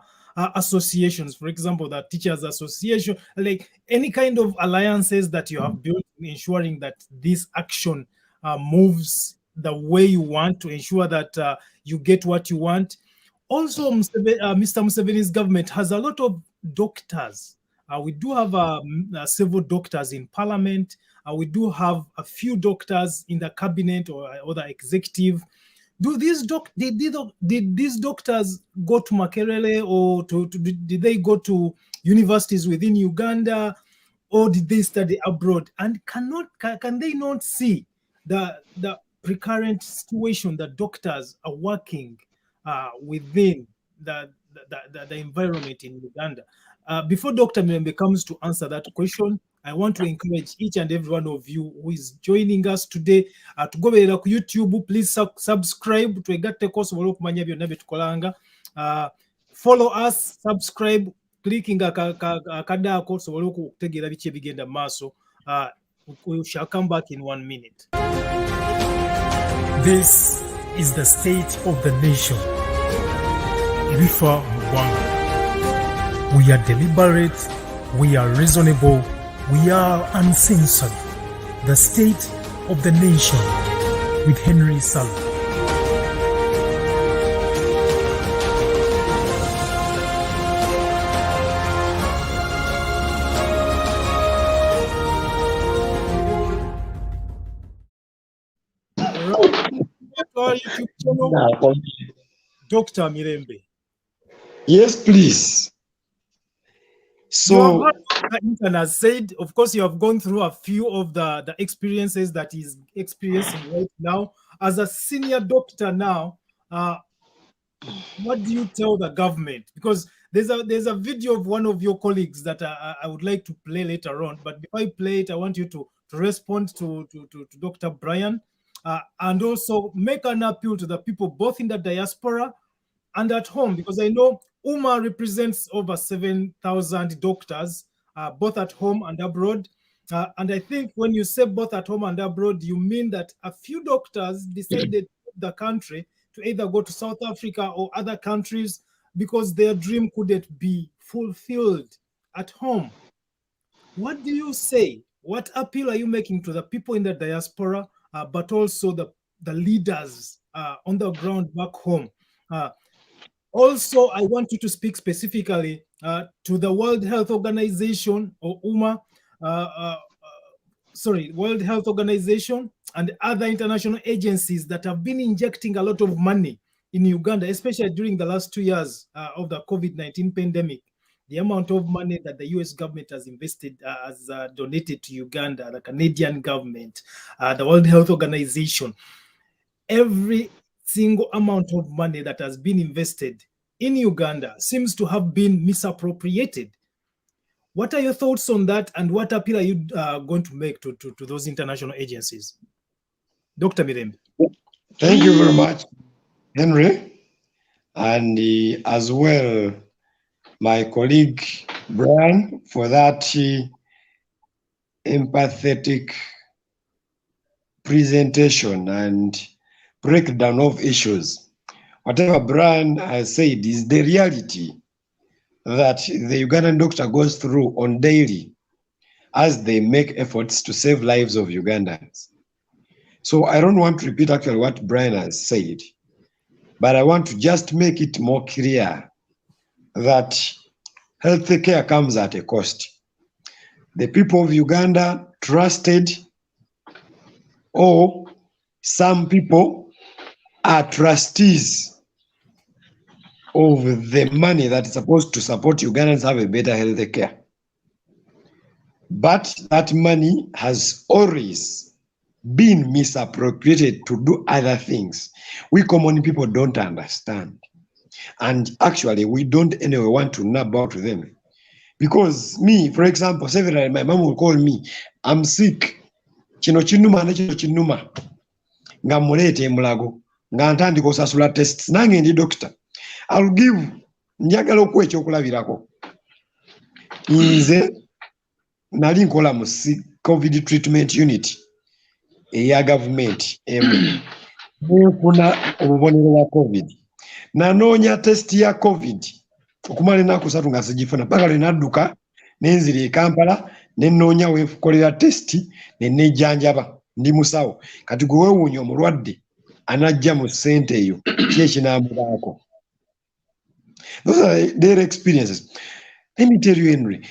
associations, for example, the Teachers Association, like any kind of alliances that you have built in ensuring that this action moves the way you want, to ensure that you get what you want. Also, Mr. Museveni's government has a lot of doctors. We do have several doctors in parliament. We do have a few doctors in the cabinet or the executive. Did these doctors go to Makerere, or did they go to universities within Uganda, or did they study abroad? And can they not see the precurrent situation that doctors are working within the environment in Uganda? Before Dr. Mirembe comes to answer that question, I want to encourage each and every one of you who is joining us today to go to YouTube. Please subscribe to Egatte Koso Kumanya byonna bye tukolanga. Follow us, subscribe, clicking akadde ako sobole okutegeera biki ebigenda mu maaso. We shall come back in 1 minute. This is the state of the nation. Ibifa Mugwanga. We are deliberate, we are reasonable, we are uncensored. The state of the nation with Henry Salu. Dr. Mirembe. Yes, please. So, Intern has said, of course, you have gone through a few of the experiences that he's experiencing right now. As a senior doctor now, what do you tell the government? Because there's a video of one of your colleagues that I would like to play later on. But before I play it, I want you to respond to Dr. Brian, and also make an appeal to the people both in the diaspora and at home, because I know UMA represents over 7,000 doctors, both at home and abroad. And I think when you say both at home and abroad, you mean that a few doctors decided to leave the country to either go to South Africa or other countries because their dream couldn't be fulfilled at home. What do you say? What appeal are you making to the people in the diaspora, but also the leaders on the ground back home? Also, I want you to speak specifically to the World Health Organization, or UMA, World Health Organization and other international agencies that have been injecting a lot of money in Uganda, especially during the last 2 years of the COVID-19 pandemic. The amount of money that the US government has invested, has donated to Uganda, the Canadian government, the World Health Organization, every single amount of money that has been invested in Uganda seems to have been misappropriated. What are your thoughts on that, and what appeal are you going to make to those international agencies? Dr. Mirembe. Thank you very much, Henry. and as well my colleague Brian for that empathetic presentation and breakdown of issues. Whatever Brian has said is the reality that the Ugandan doctor goes through on daily as they make efforts to save lives of Ugandans. So I don't want to repeat actually what Brian has said, but I want to just make it more clear that health care comes at a cost. The people of Uganda trusted, or some people are trustees of the money that is supposed to support Ugandans have a better health care. But that money has always been misappropriated to do other things. We common people don't understand. And actually, we don't anyway want to know about them. Because me, for example, several my mom will call me, I'm sick. Chino chinuma na chino chinuma. Nga mulete mulago. Nga ntandika osasula tests. Nange ndi doctor. I'll give njagala okuwa ekyokulabirako. Nze nali nkola mu COVID treatment unit eya government nefuna obubonero bwa COVID. Nanoonya test ya COVID okumala ennaku 3 nga sigifuna paka lwe nadduka nenzira e Kampala nenoonya weekolera test nenejjanjaba ndi musawo kati gwe weewuunya omulwadde anajja mu ssente eyo ki ekinaamulaako. Those are their experiences. Let me tell you, Henry,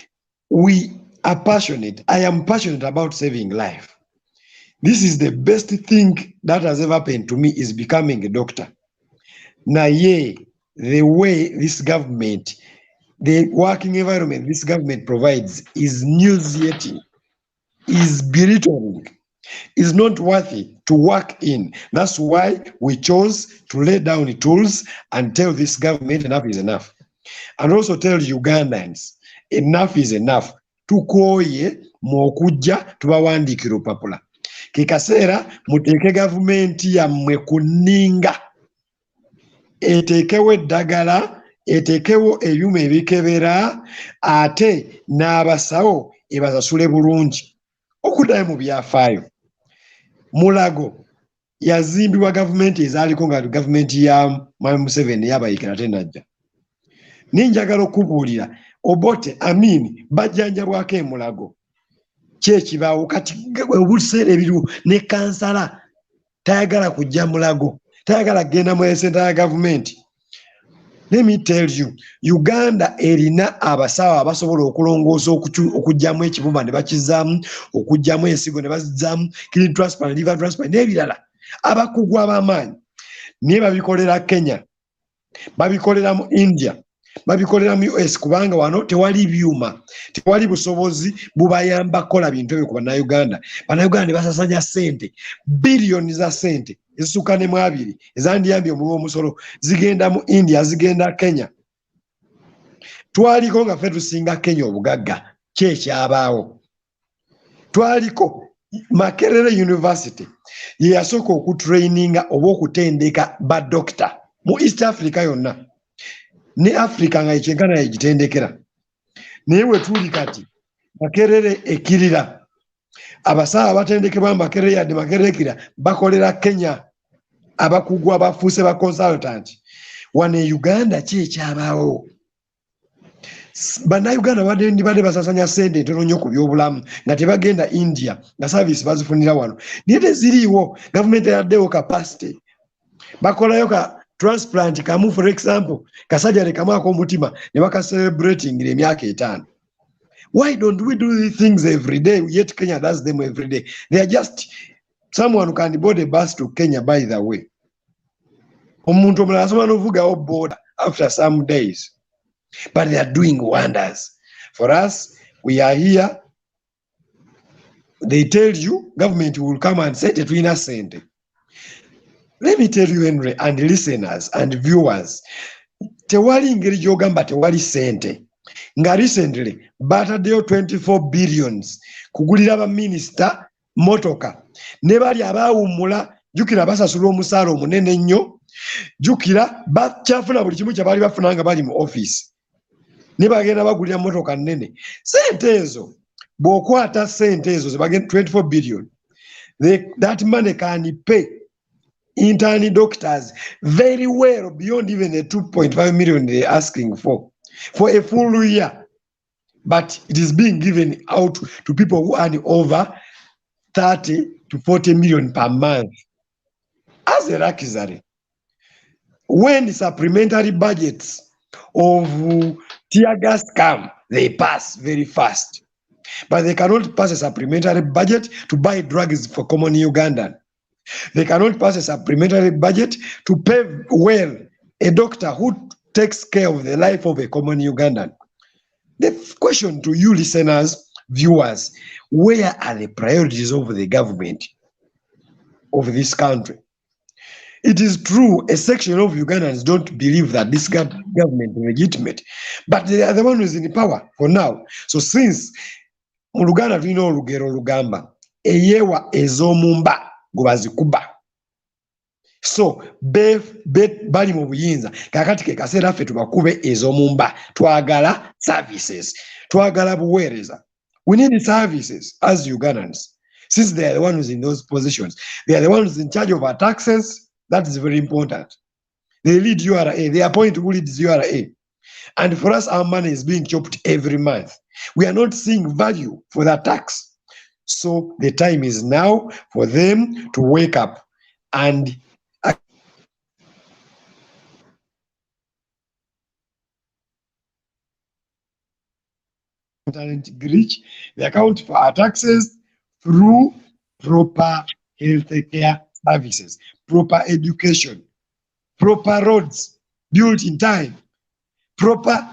we are passionate. I am passionate about saving life. This is the best thing that has ever happened to me is becoming a doctor. Now, yeah, the way this government, the working environment this government provides is nauseating, is belittling, is not worthy to work in. That's why we chose to lay down the tools and tell this government enough is enough. And also tell Ugandans enough is enough. Tukoye mokujja tubawandikira olupapula. Kikaseera muteeke gavumenti yammwe ku nninga. Eteekewo eddagala, eteekewo ebyuma ebikebera, ate n'abasawo ebasasule bulungi. Okuddayo mu byafaayo. Mulago yazimbibwa gavumenti ezaaliko nga gavumenti ya Museveni yabayikira tenajja. Ninjagala okubuulira Obote Amin bajjanjabwako e Mulago. Kyekibaawo kati obuseera ebiriwo ne kansala tayagala kujja Mulago, tayagala kugenda mu senta ya gavumenti. Let me tell you, Uganda erina abasawo abasobola okulongoosa okujjamu ekibumba ne bakizaamu, okujjamu ensigo ne bazizaamu, kidney transplant, liver transplant n'ebirala. Abakugu ab'amaanyi naye babikolera Kenya, babikolera mu India, babikolera mu US kubanga wano tewali byuma, tewali busobozi bubayamba kola bintu ebyo ku bannayuganda. Bannayuganda basasanya ssente, biliyoni za ssente ezisukka ne mu 2 ezandiyambye omulwa omusolo zigenda mu India, zigenda Kenya. Twaliko nga ffe tusinga Kenya obugagga, kyekyabaawo. Twaliko Makerere University ye yasooka okutraininga oba okutendeka badokita mu East Africa yonna. Ne Africa nga ekyenkana yegitendekera. Naye we tuli kati Makerere ekirira. Abasawo abatendekebwa Makerere yadde Makerere ekirira bakolera Kenya. Abakugu abafuuse ba consultant. Wane Uganda kyekyabaawo. Bannayuganda badde basasanya ssente ntono nnyo ku byobulamu nga tebagenda India nga service bazifunira wano. Naye teziriiwo. Gavumenti yaddewo capacity. Bakolayo ka transplant kamu, for example, kasajjale kamu ak'omutima ne bakacelebrating emyaka 5. Why don't we do these things every day? Yet Kenya does them every day. They are just someone who can board a bus to Kenya, by the way. Omuntu omulala asobola n'ovugawo border after some days. But they are doing wonders. For us, we are here. They tell you, government will come and say, tetulina ssente. Let me tell you, Henry, and listeners and viewers, tewali ngeri gy'ogamba tewali ssente. Nga recently, bataddeyo 24 billions kugulira ba minister motoka. Ne bali abaawummula, jjukira basasula omusaala omunene nnyo, jukira bakyafuna buli kimu kye baali bafuna nga bali mu office ne bagenda bagulira motoka nnene. Sente ezo bw'okwata sente ezo ze bagenda 24 billion, that money can pay intern doctors very well beyond even the 2.5 million they're asking for a full year. But it is being given out to people who earn over 30 to 40 million per month as a luxury. When the supplementary budgets of tear gas come, they pass very fast. But they cannot pass a supplementary budget to buy drugs for common Ugandan. They cannot pass a supplementary budget to pay well a doctor who takes care of the life of a common Ugandan. The question to you listeners, viewers, where are the priorities of the government of this country? It is true, a section of Ugandans don't believe that this government is legitimate, but they are the ones in power for now. So since Luganda tulina olugero lugamba eyewa ez'omumba gwazikuba, so bali mu buyinza kakati ke kaseera ffe tubakube ez'omumba, twagala services, twagala buweereza. We need services as Ugandans, since they are the ones in those positions. They are the ones in charge of our taxes. That is very important. They lead URA, they appoint who leads URA. And for us, our money is being chopped every month. We are not seeing value for that tax. So the time is now for them to wake up and glitch. They account for our taxes through proper healthcare services, proper education, proper roads built in time, proper,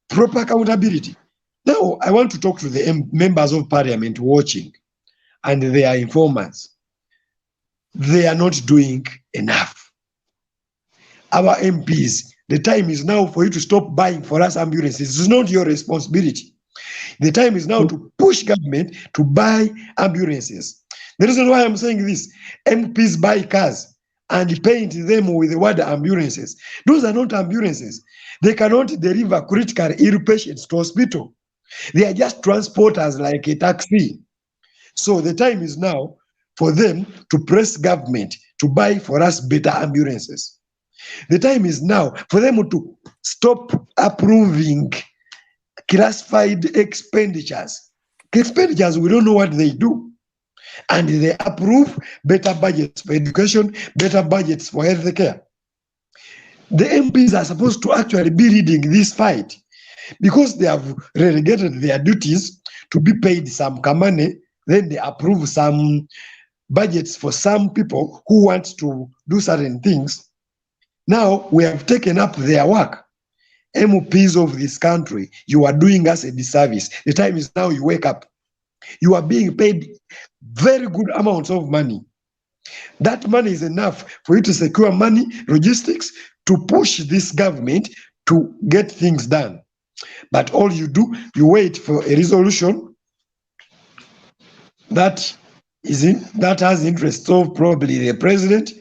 proper accountability. Now, I want to talk to the members of parliament watching and their informers. They are not doing enough. Our MPs, the time is now for you to stop buying for us ambulances. It's not your responsibility. The time is now to push government to buy ambulances. The reason why I'm saying this, MPs buy cars and paint them with the word ambulances. Those are not ambulances. They cannot deliver critical ill patients to hospital. They are just transporters like a taxi. So the time is now for them to press government to buy for us better ambulances. The time is now for them to stop approving classified expenditures. Expenditures, we don't know what they do. And they approve better budgets for education, better budgets for healthcare. The MPs are supposed to actually be leading this fight because they have relegated their duties to be paid some money, then they approve some budgets for some people who want to do certain things. Now we have taken up their work. MPs of this country, you are doing us a disservice. The time is now you wake up. You are being paid very good amounts of money. That money is enough for you to secure money, logistics, to push this government to get things done. But all you do, you wait for a resolution that has interests of probably the president.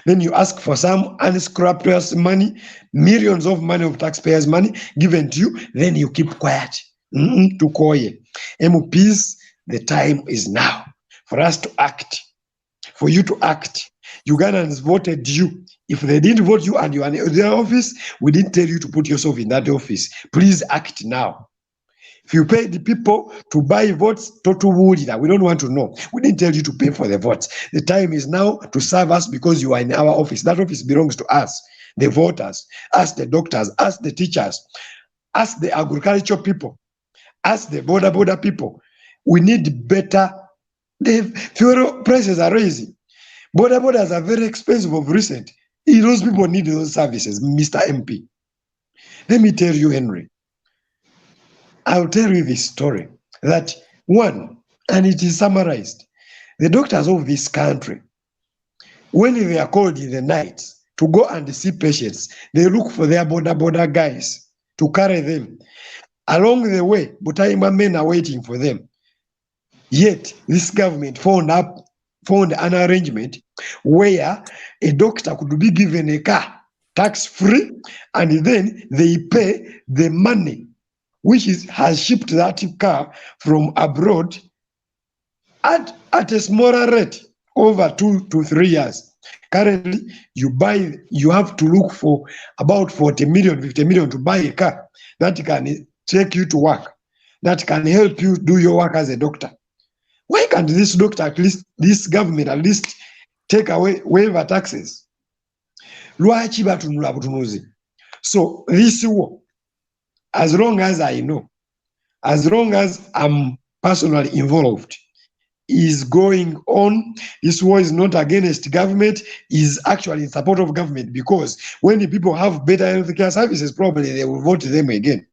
Then you ask for some unscrupulous money, millions of money of taxpayers' money given to you. Then you keep quiet. To call you. MPs, the time is now for us to act, for you to act. Ugandans voted you. If they didn't vote you and you are in their office, we didn't tell you to put yourself in that office. Please act now. If you pay the people to buy votes, we don't want to know. We didn't tell you to pay for the votes. The time is now to serve us because you are in our office. That office belongs to us, the voters, us, the doctors, us, the teachers, us, the agricultural people, us, the border people. We need better. The fuel prices are rising. Borders are very expensive of recent. Those people need those services, Mr. MP. Let me tell you, Henry. I'll tell you this story. That one, and it is summarized. The doctors of this country, when they are called in the night to go and see patients, they look for their border guys to carry them. Along the way, Butaima men are waiting for them. Yet, this government phoned up found an arrangement where a doctor could be given a car tax-free, and then they pay the money which has shipped that car from abroad at a smaller rate over 2 to 3 years. Currently, you have to look for about 40 million, 50 million to buy a car that can take you to work, that can help you do your work as a doctor. Why can't this doctor, at least this government, at least take away waiver taxes? Lwaki batunula butunuzi? So this war, as long as I know, as long as I'm personally involved, is going on. This war is not against government, is actually in support of government, because when the people have better healthcare services, probably they will vote them again.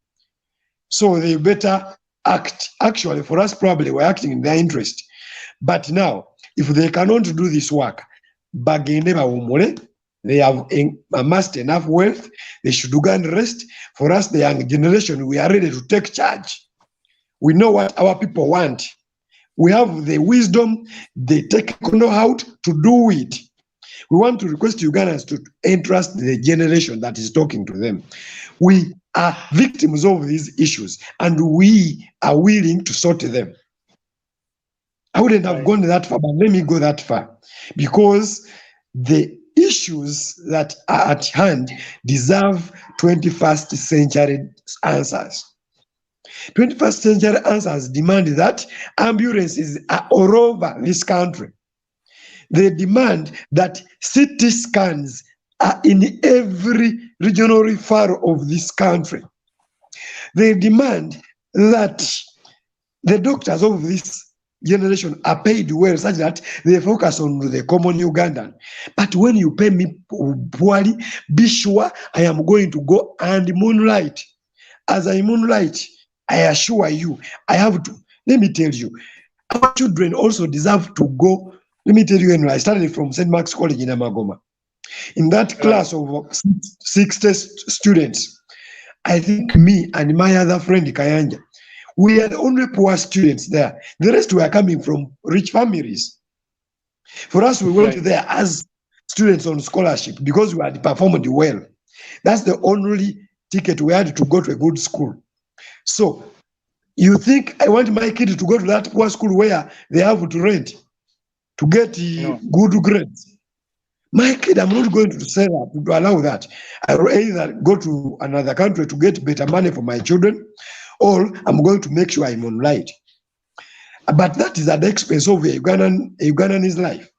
So they better act. Actually, for us, probably we're acting in their interest. But now, if they cannot do this work, they have amassed enough wealth, they should go and rest. For us, the young generation, we are ready to take charge. We know what our people want. We have the wisdom, the technical know-how to do it. We want to request Ugandans to entrust the generation that is talking to them. We are victims of these issues, and we are willing to sort them. I wouldn't have gone that far, but let me go that far, because the issues that are at hand deserve 21st century answers. 21st century answers demand that ambulances are all over this country. They demand that CT scans are in every regional referral of this country. They demand that the doctors of this generation are paid well, such that they focus on the common Ugandan. But when you pay me poorly, be sure I am going to go and moonlight. As I moonlight, I assure you, I have to. Let me tell you, our children also deserve to go. Let me tell you, I started from St. Mark's College in Amagoma. In that class of 60 students, I think me and my other friend Kayanja, we are the only poor students there. The rest were coming from rich families. For us, we went there as students on scholarship because we had performed well. That's the only ticket we had to go to a good school. So you think I want my kid to go to that poor school where they have to rent to get good grades? My kid, I'm not going to say that, to allow that. I will either go to another country to get better money for my children, or I'm going to make sure I'm on light. But that is at the expense of a Ugandan's life.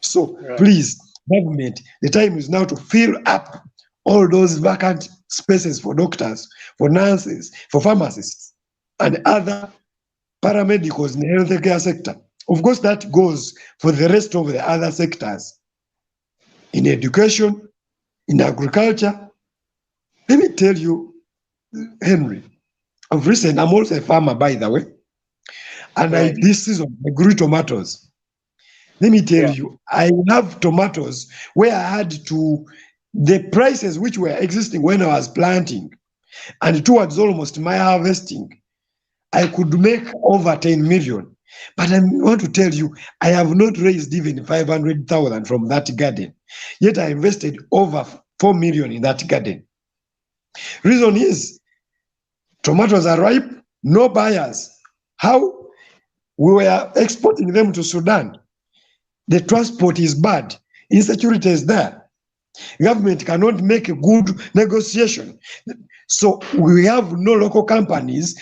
So please, government, the time is now to fill up all those vacant spaces for doctors, for nurses, for pharmacists, and other paramedicals in the healthcare sector. Of course, that goes for the rest of the other sectors. In education, in agriculture. Let me tell you, Henry, of recent, I'm also a farmer, by the way, and this season I grew tomatoes. Let me tell you, I have tomatoes where I had to, the prices which were existing when I was planting, and towards almost my harvesting, I could make over 10 million. But I want to tell you, I have not raised even 500,000 from that garden. Yet I invested over 4 million in that garden. Reason is, tomatoes are ripe, no buyers. How? We were exporting them to Sudan. The transport is bad. Insecurity is there. Government cannot make a good negotiation. So we have no local companies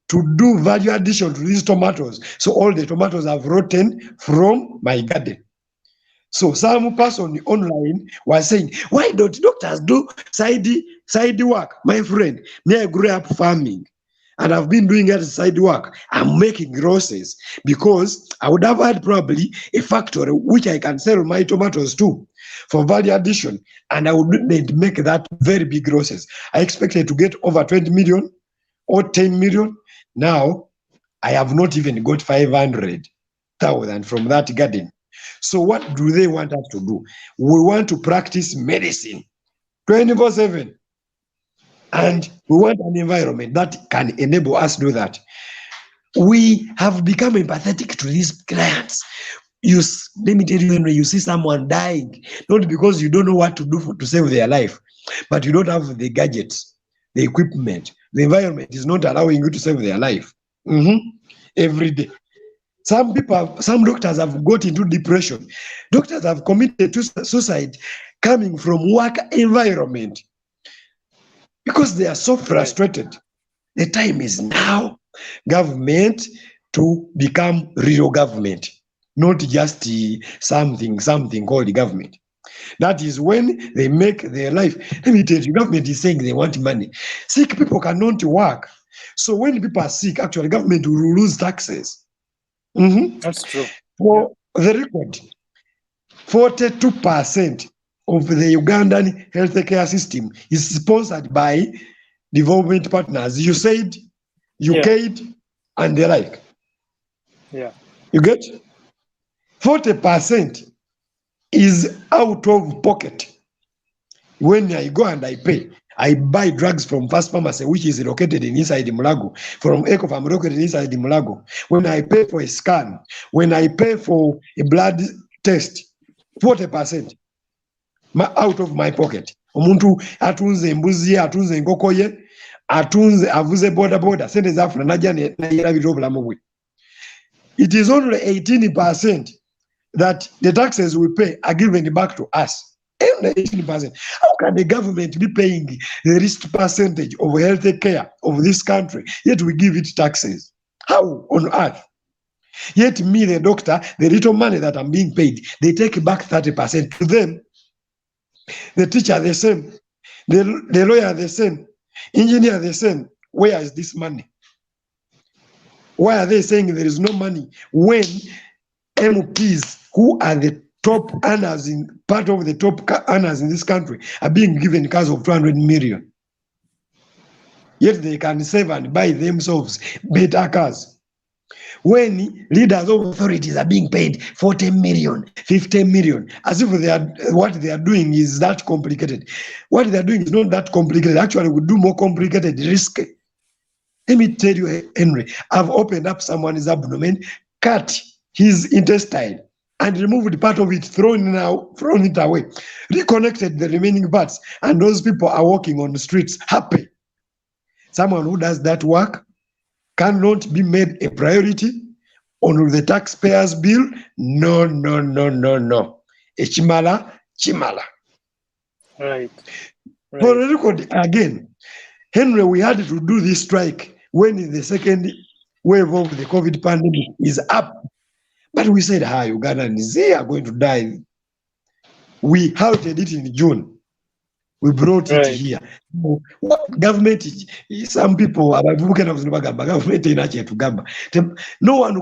to do value addition to these tomatoes. So all the tomatoes have rotten from my garden. So some person online was saying, why don't doctors do side work? My friend, me, I grew up farming, and I've been doing that side work. I'm making losses because I would have had probably a factory which I can sell my tomatoes to for value addition, and I would make that very big losses. I expected to get over 20 million or 10 million. Now, I have not even got 500,000 from that garden. So what do they want us to do? We want to practice medicine 24/7. And we want an environment that can enable us to do that. We have become empathetic to these clients. let me tell you, Henry, you see someone dying, not because you don't know what to do to save their life, but you don't have the gadgets, the equipment, the environment is not allowing you to save their life. Every day. Some doctors have got into depression. Doctors have committed to suicide coming from work environment because they are so frustrated. The time is now, government to become real government, not just something called government. That is when they make their life. Let me tell you, government is saying they want money. Sick people cannot work. So when people are sick, actually, government will lose taxes. That's true. For the record, 42% of the Ugandan healthcare system is sponsored by development partners. You said UKAID and the like. Yeah. You get? 40% is out of pocket. When I go and I pay, I buy drugs from First Pharmacy, which is located inside Mulago, from Ecofarm located inside Mulago. When I pay for a scan, when I pay for a blood test, 40% out of my pocket. Omuntu atunze embuzi, atunze enkoko ye, avuze boda, sente zafuna najja nayerabira obulamu bwe. It is only 18% that the taxes we pay are given back to us. Only 18%. How can the government be paying the least percentage of health care of this country, yet we give it taxes? How on earth? Yet me, the doctor, the little money that I'm being paid, they take back 30% to them. The teacher, the same. The lawyer, the same. Engineer, the same. Where is this money? Why are they saying there is no money when MPs who are the top earners part of the top earners in this country are being given cars of 200 million? Yet they can save and buy themselves better cars. When leaders of authorities are being paid 40 million, 50 million, as if what they are doing is that complicated. What they are doing is not that complicated. Actually, we do more complicated, risky. Let me tell you, Henry, I've opened up someone's abdomen, cut his intestine, and removed part of it, thrown it away, reconnected the remaining parts, and those people are walking on the streets happy. Someone who does that work cannot be made a priority on the taxpayers' bill. No. Chimala. Right. For the record, again, Henry, we had to do this strike when the second wave of the COVID pandemic is up. But we said, Ugandans, they are going to die. We halted it in June. We brought it here. What government, some people, government no one,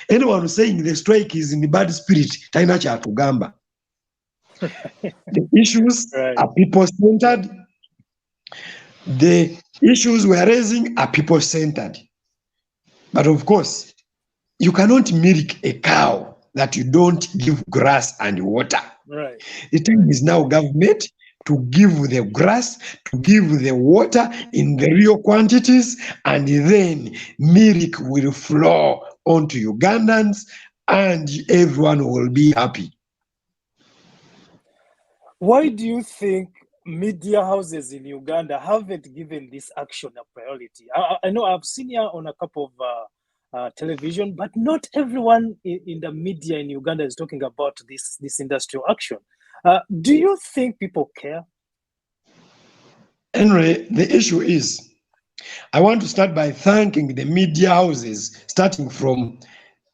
anyone who's saying the strike is in the bad spirit, the issues are people-centered. The issues we are raising are people-centered. But of course, you cannot milk a cow that you don't give grass and water. Right. The time is now, government, to give the grass, to give the water in the real quantities, and then milk will flow onto Ugandans and everyone will be happy. Why do you think media houses in Uganda haven't given this action a priority? I know I've seen you on a couple of television, but not everyone in the media in Uganda is talking about this industrial action. Do you think people care? Henry, the issue is, I want to start by thanking the media houses, starting from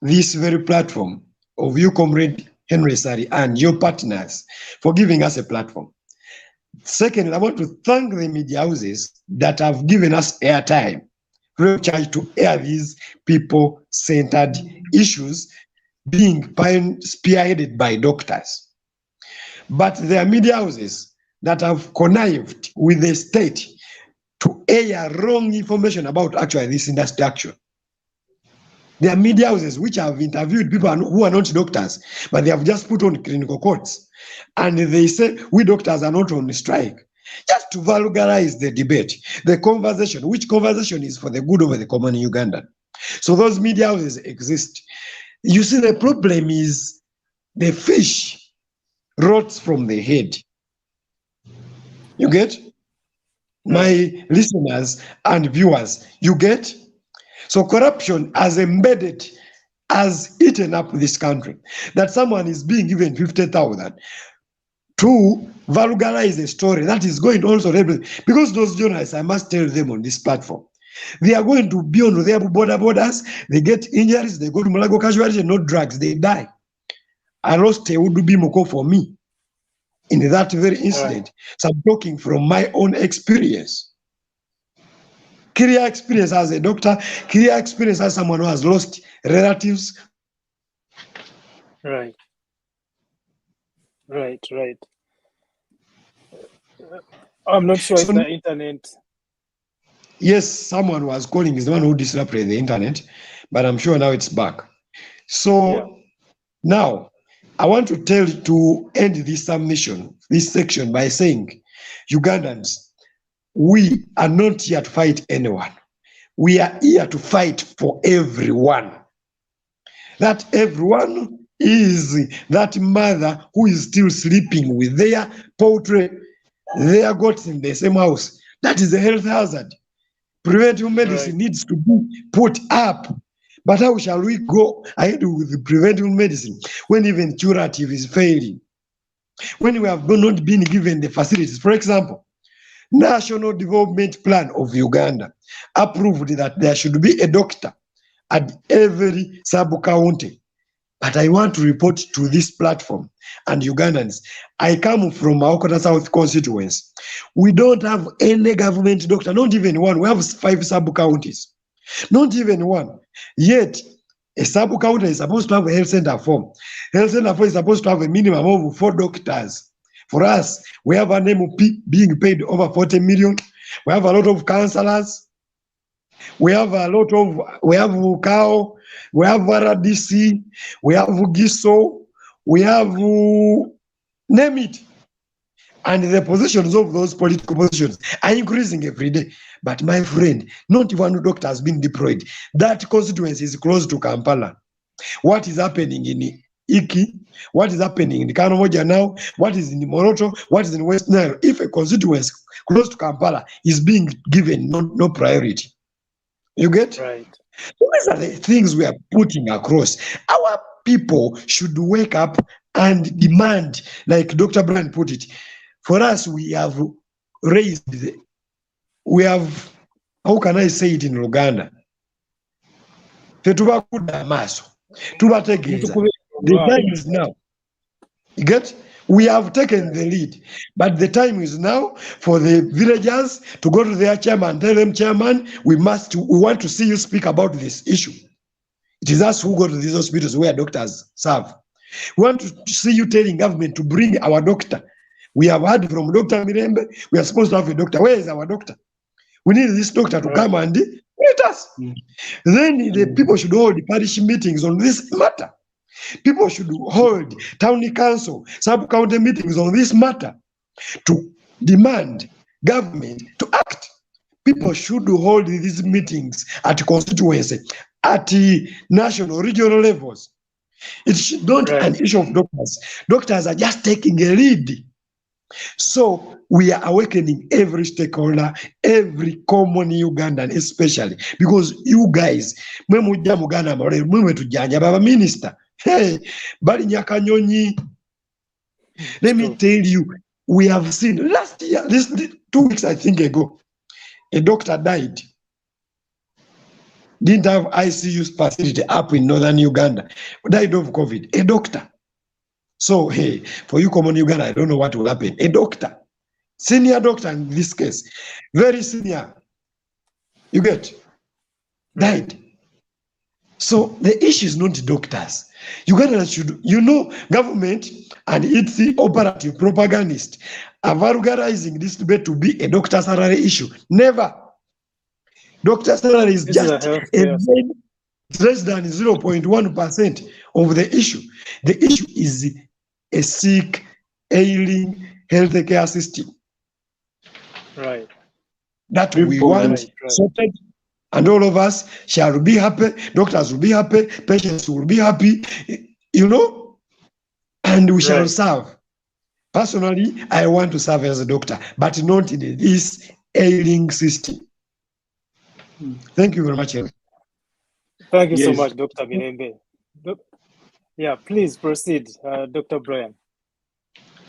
this very platform of you, Comrade Henry Sari, and your partners for giving us a platform. Second, I want to thank the media houses that have given us airtime, free of charge, to air these people-centered issues being spearheaded by doctors. But there are media houses that have connived with the state to air wrong information about actually this industry action. There are media houses which have interviewed people who are not doctors, but they have just put on clinical quotes. And they say, we doctors are not on strike. Just to vulgarize the debate, the conversation, which conversation is for the good of the common Ugandan. So those media houses exist. You see, the problem is the fish rots from the head. You get? My listeners and viewers, you get? So corruption has embedded, has eaten up this country. That someone is being given 50,000 to vulgarize a story that is going also because those journalists, I must tell them on this platform, they are going to be on their borders, they get injuries, they go to Malago casualty, no drugs, they die. I lost a would-be moko for me in that very incident. So I'm talking from my own experience. Clear experience as a doctor, clear experience as someone who has lost relatives. Right. I'm not sure if the internet. Yes, someone was calling, is the one who disrupted the internet, but I'm sure now it's back. So now I want to end this submission, this section, by saying, Ugandans, we are not here to fight anyone. We are here to fight for everyone. That everyone is that mother who is still sleeping with their poultry, their goats in the same house. That is a health hazard. Preventive medicine needs to be put up. But how shall we go ahead with the preventive medicine when even curative is failing? When we have not been given the facilities. For example, National Development Plan of Uganda approved that there should be a doctor at every sub-county. But I want to report to this platform and Ugandans, I come from Maokota South constituency. We don't have any government doctor, not even one. We have 5 sub-counties, not even one. Yet, a sub-county is supposed to have a health center form. Health center form is supposed to have a minimum of 4 doctors. For us, we have an MOP being paid over 40 million. We have a lot of counselors. We have cow, we have RDC, we have GISO, we have, name it. And the positions of those political positions are increasing every day. But my friend, not one doctor has been deployed. That constituency is close to Kampala. What is happening in Iki? What is happening in Kanomoja now? What is in Moroto? What is in West Nile? If a constituency close to Kampala is being given no priority. You get? Right. These are the things we are putting across. Our people should wake up and demand, like Dr. Brian put it. For us, we have raised, how can I say it in Uganda? The time is now. You get? We have taken the lead, but the time is now for the villagers to go to their chairman, tell them, chairman, we want to see you speak about this issue. It is us who go to these hospitals where doctors serve. We want to see you telling government to bring our doctor. We have heard from Dr. Mirembe, we are supposed to have a doctor. Where is our doctor? We need this doctor to come and meet us. Then the people should hold parish meetings on this matter. People should hold county council, sub-county meetings on this matter to demand government to act. People should hold these meetings at constituency, at the national, regional levels. It's not an issue of doctors. Doctors are just taking a lead. So we are awakening every stakeholder, every common Ugandan, especially because you guys, Baba Minister, hey, Bali Nyakanyonyi. Let me tell you, we have seen last year, 2 weeks I think ago, a doctor died. Didn't have ICU facility up in northern Uganda. Died of COVID. A doctor. So, hey, for you common Uganda, I don't know what will happen. A doctor. Senior doctor in this case. Very senior. You get? Died. So the issue is not doctors. Uganda should, government and its operative propagandist are vulgarizing this debate to be a doctor salary issue. Never. Doctor salary is just less than 0.1% of the issue. The issue is a sick, ailing healthcare system. Right. That we want sorted and all of us shall be happy, doctors will be happy, patients will be happy, you know, and we shall serve. Personally, I want to serve as a doctor, but not in this ailing system. Thank you very much. Thank you so Yes. much, Dr. Mirembe. Yeah, please proceed, Dr. Brian.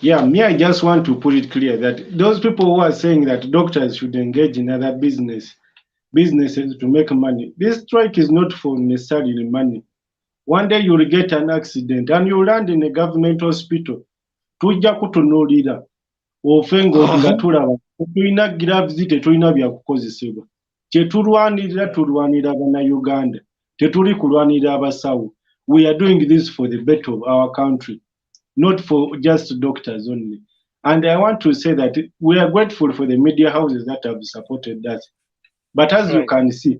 Yeah, me, I just want to put it clear that those people who are saying that doctors should engage in other businesses to make money, this strike is not for necessarily money. One day you'll get an accident and you'll land in a government hospital. Tujja kutunuulira ofe nga tulaba tulina gloves tetulina byakukozesebwa. Kyetulwanirira tulwanirira bannayuganda, tetuli kulwanirira abasawo. We are doing this for the better of our country, not for just doctors only. And I want to say that we are grateful for the media houses that have supported us. But as you can see,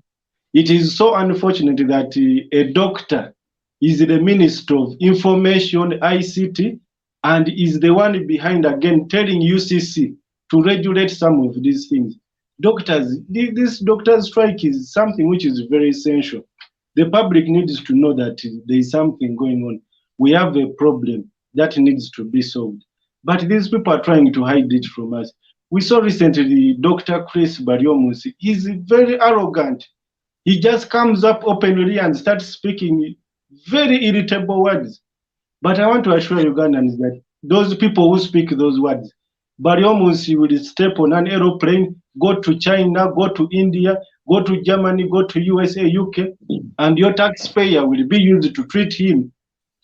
it is so unfortunate that a doctor is the Minister of Information, ICT, and is the one behind, again, telling UCC to regulate some of these things. Doctors, this doctor's strike is something which is very essential. The public needs to know that there is something going on. We have a problem that needs to be solved. But these people are trying to hide it from us. We saw recently Dr. Chris Bariomusi. He's very arrogant. He just comes up openly and starts speaking very irritable words. But I want to assure Ugandans that those people who speak those words, Bariomusi will step on an aeroplane, go to China, go to India, go to Germany, go to USA, UK, and your taxpayer will be used to treat him.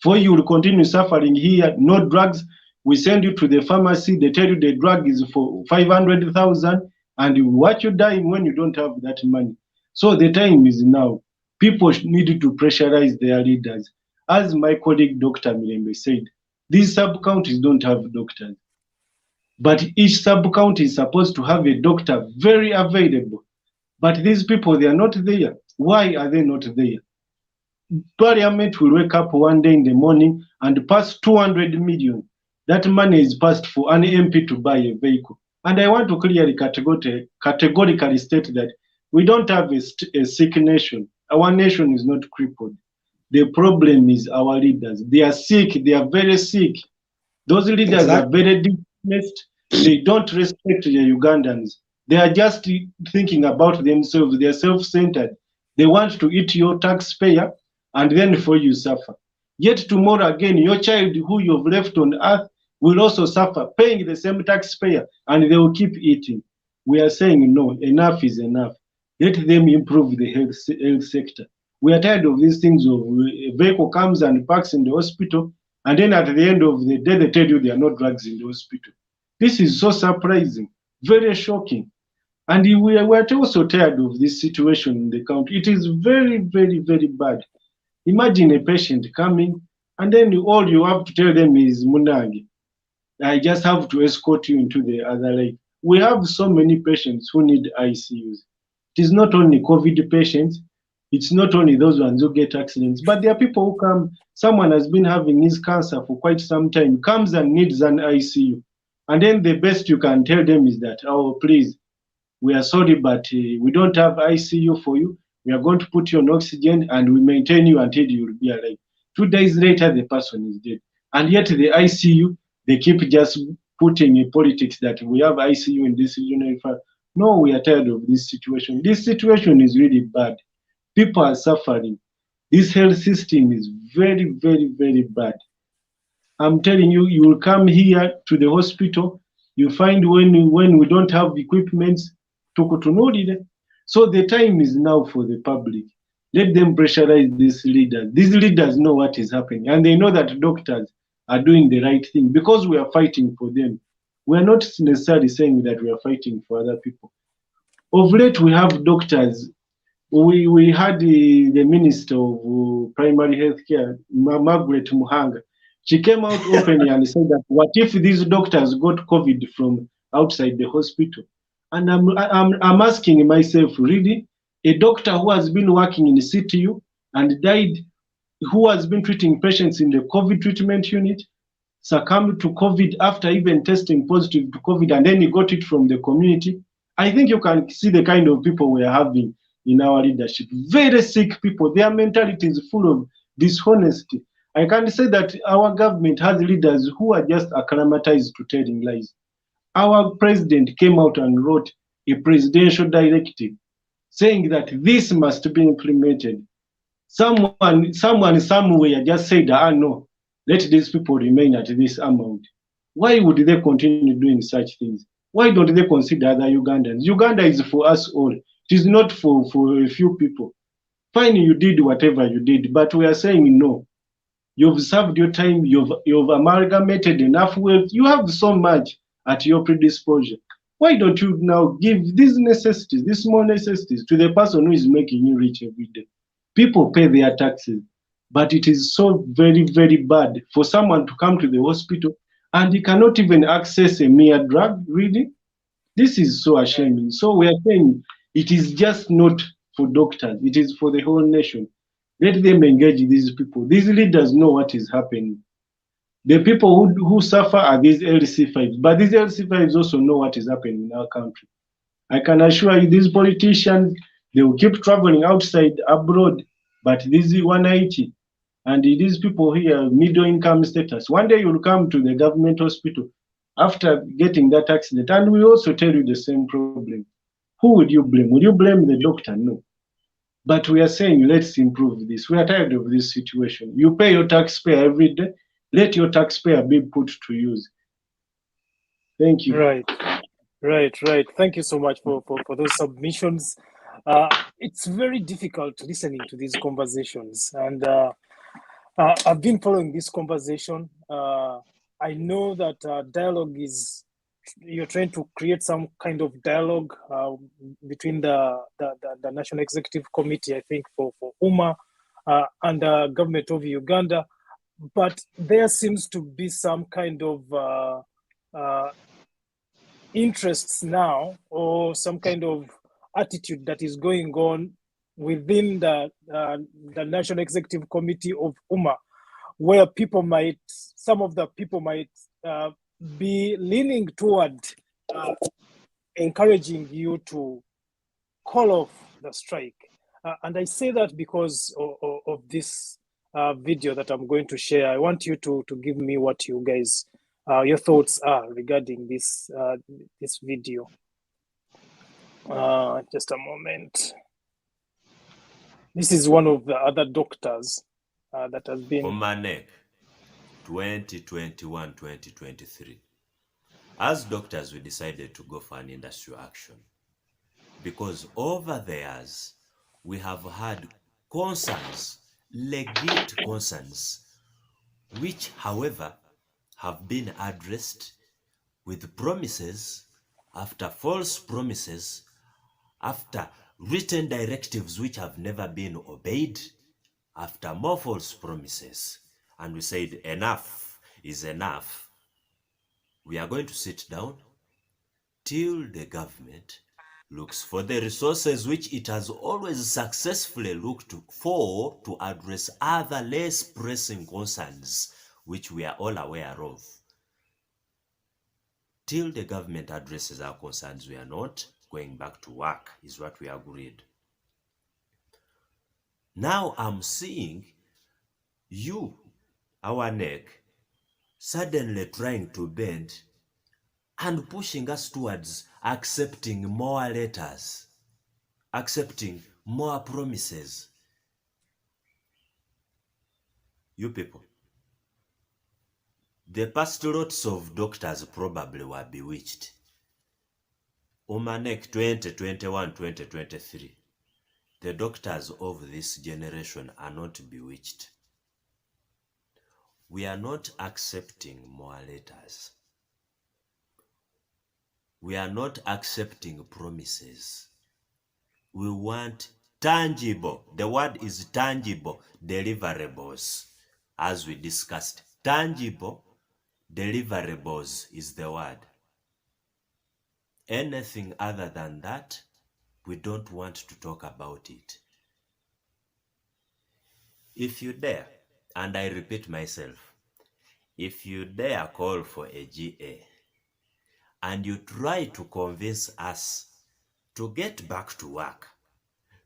For you will continue suffering here, no drugs. We send you to the pharmacy, they tell you the drug is for 500,000, and what you dying when you don't have that money. So the time is now. People need to pressurize their leaders. As my colleague Dr. Mirembe said, these sub-counties don't have doctors. But each sub-county is supposed to have a doctor very available. But these people, they are not there. Why are they not there? Parliament will wake up one day in the morning and pass 200 million. That money is passed for an MP to buy a vehicle. And I want to clearly categorically state that we don't have a sick nation. Our nation is not crippled. The problem is our leaders. They are sick. They are very sick. Those leaders are very depressed. They don't respect the Ugandans. They are just thinking about themselves. They are self-centered. They want to eat your taxpayer, and then for you suffer. Yet tomorrow again, your child who you've left on earth will also suffer, paying the same taxpayer, and they will keep eating. We are saying no, enough is enough. Let them improve the health sector. We are tired of these things of a vehicle comes and parks in the hospital, and then at the end of the day, they tell you there are no drugs in the hospital. This is so surprising, very shocking. And we are also tired of this situation in the country. It is very, very, very bad. Imagine a patient coming, and then all you have to tell them is, Munagi, I just have to escort you into the other life. We have so many patients who need ICUs. It is not only COVID patients, it's not only those ones who get accidents, but there are people who come, someone has been having his cancer for quite some time, comes and needs an ICU. And then the best you can tell them is that, oh, please, we are sorry, but we don't have ICU for you. We are going to put you on oxygen and we maintain you until you will be alive. 2 days later, the person is dead. And yet the ICU, they keep just putting in politics that we have ICU in this regional. No, we are tired of this situation. This situation is really bad. People are suffering. This health system is very, very, very bad. I'm telling you, you will come here to the hospital, you find when we don't have equipment, so the time is now for the public. Let them pressurize these leaders. These leaders know what is happening, and they know that doctors are doing the right thing because we are fighting for them. We are not necessarily saying that we are fighting for other people. Of late, we have doctors. We had the Minister of Primary Healthcare, Margaret Muhanga. She came out openly and said that what if these doctors got COVID from outside the hospital? And I'm asking myself, really, a doctor who has been working in the CTU and died, who has been treating patients in the COVID treatment unit, succumbed to COVID after even testing positive to COVID, and then he got it from the community. I think you can see the kind of people we are having. in our leadership. Very sick people. Their mentality is full of dishonesty. I can say that our government has leaders who are just acclimatized to telling lies. Our president came out and wrote a presidential directive saying that this must be implemented. Someone somewhere just said, no, let these people remain at this amount. Why would they continue doing such things? Why don't they consider other Ugandans? Uganda is for us all. It is not for a few people. Fine, you did whatever you did, but we are saying no. You've served your time, you've amalgamated enough wealth, you have so much at your predisposal. Why don't you now give these necessities, these small necessities, to the person who is making you rich every day? People pay their taxes, but it is so very, very bad for someone to come to the hospital and he cannot even access a mere drug, really. This is so ashamed. So we are saying it is just not for doctors, it is for the whole nation. Let them engage these people. These leaders know what is happening. The people who suffer are these LC5s, but these LC5s also know what is happening in our country. I can assure you, these politicians, they will keep traveling outside, abroad, but these 180 and these people here, middle income status, one day you'll come to the government hospital after getting that accident, and we also tell you the same problem. Who would you blame? Would you blame the doctor? No. But we are saying, let's improve this. We are tired of this situation. You pay your taxpayer every day. Let your taxpayer be put to use. Thank you. Right. Thank you so much for those submissions. It's very difficult listening to these conversations. And I've been following this conversation. I know that dialogue is, you're trying to create some kind of dialogue between the National Executive Committee, I think, for UMA and the government of Uganda. But there seems to be some kind of interests now, or some kind of attitude that is going on within the National Executive Committee of UMA, where some of the people might be leaning toward encouraging you to call off the strike. And I say that because of this video that I'm going to share. I want you to give me what you guys, your thoughts are regarding this video. Just a moment. This is one of the other doctors that has been... Omanek, 2021-2023. As doctors, we decided to go for an industrial action because over the years, we have had concerns, legit concerns, which, however, have been addressed with promises after false promises, after written directives which have never been obeyed, after more false promises. And we said, enough is enough. We are going to sit down till the government looks for the resources which it has always successfully looked for to address other less pressing concerns which we are all aware of. Till the government addresses our concerns, we are not going back to work, is what we agreed. Now I'm seeing you, our neck, suddenly trying to bend and pushing us towards accepting more letters, accepting more promises. You people, the past lots of doctors probably were bewitched. Umanek 2021-2023. The doctors of this generation are not bewitched. We are not accepting more letters. We are not accepting promises. We want tangible, the word is tangible, deliverables. As we discussed, tangible deliverables is the word. Anything other than that, we don't want to talk about it. If you dare, and I repeat myself, if you dare call for a GA, and you try to convince us to get back to work,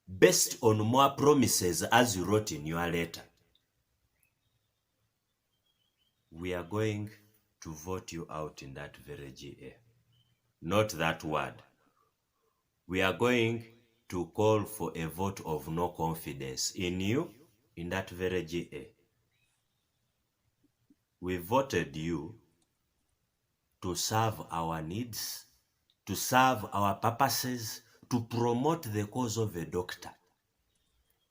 based on more promises as you wrote in your letter, we are going to vote you out in that very GA. Not that word. We are going to call for a vote of no confidence in you in that very GA. We voted you to serve our needs, to serve our purposes, to promote the cause of a doctor.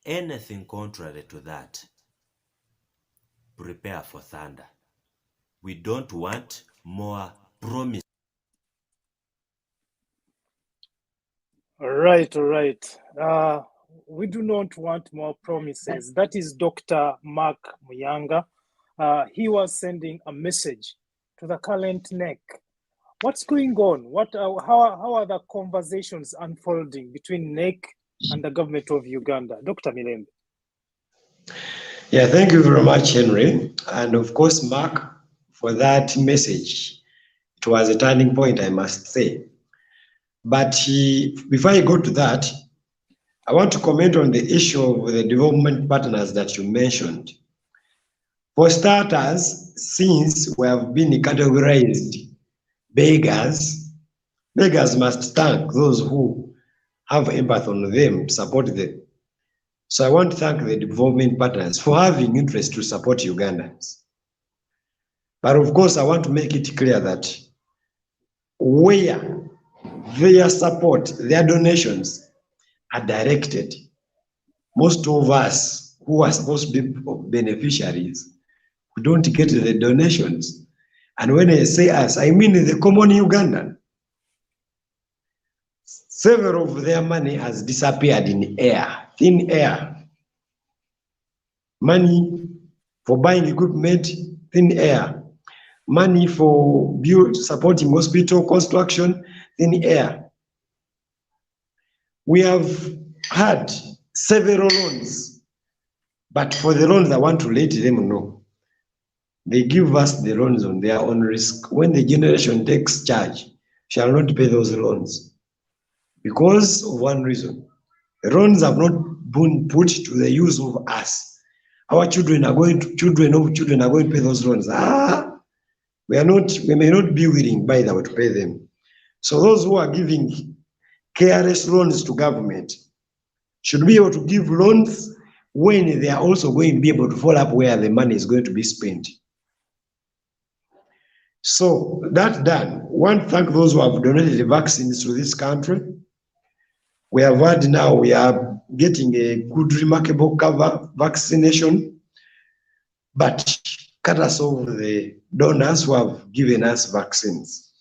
Anything contrary to that, prepare for thunder. We don't want more promises. All right, all right. We do not want more promises. That is Dr. Mark Muyanga. He was sending a message to the current NEC. What's going on? How are the conversations unfolding between NEC and the government of Uganda? Dr. Milembe. Yeah, thank you very much, Henry. And of course, Mark, for that message. It was a turning point, I must say. But before I go to that, I want to comment on the issue of the development partners that you mentioned. For starters, since we have been categorized beggars must thank those who have empathy on them, support them. So I want to thank the development partners for having interest to support Ugandans. But of course, I want to make it clear that where their support, their donations are directed, most of us who are supposed to be beneficiaries, we don't get the donations. And when I say us, I mean the common Ugandan. Several of their money has disappeared in air, thin air. Money for buying equipment, thin air. Money for supporting hospital construction, thin air. We have had several loans, but for the loans, I want to let them know. They give us the loans on their own risk. When the generation takes charge, shall not pay those loans. Because of one reason. The loans have not been put to the use of us. Our children are going to pay those loans. We may not be willing, by the way, to pay them. So those who are giving careless loans to government should be able to give loans when they are also going to be able to follow up where the money is going to be spent. So that done, I want to thank those who have donated the vaccines to this country. We have had now, we are getting a good, remarkable cover vaccination, but cut us off the donors who have given us vaccines.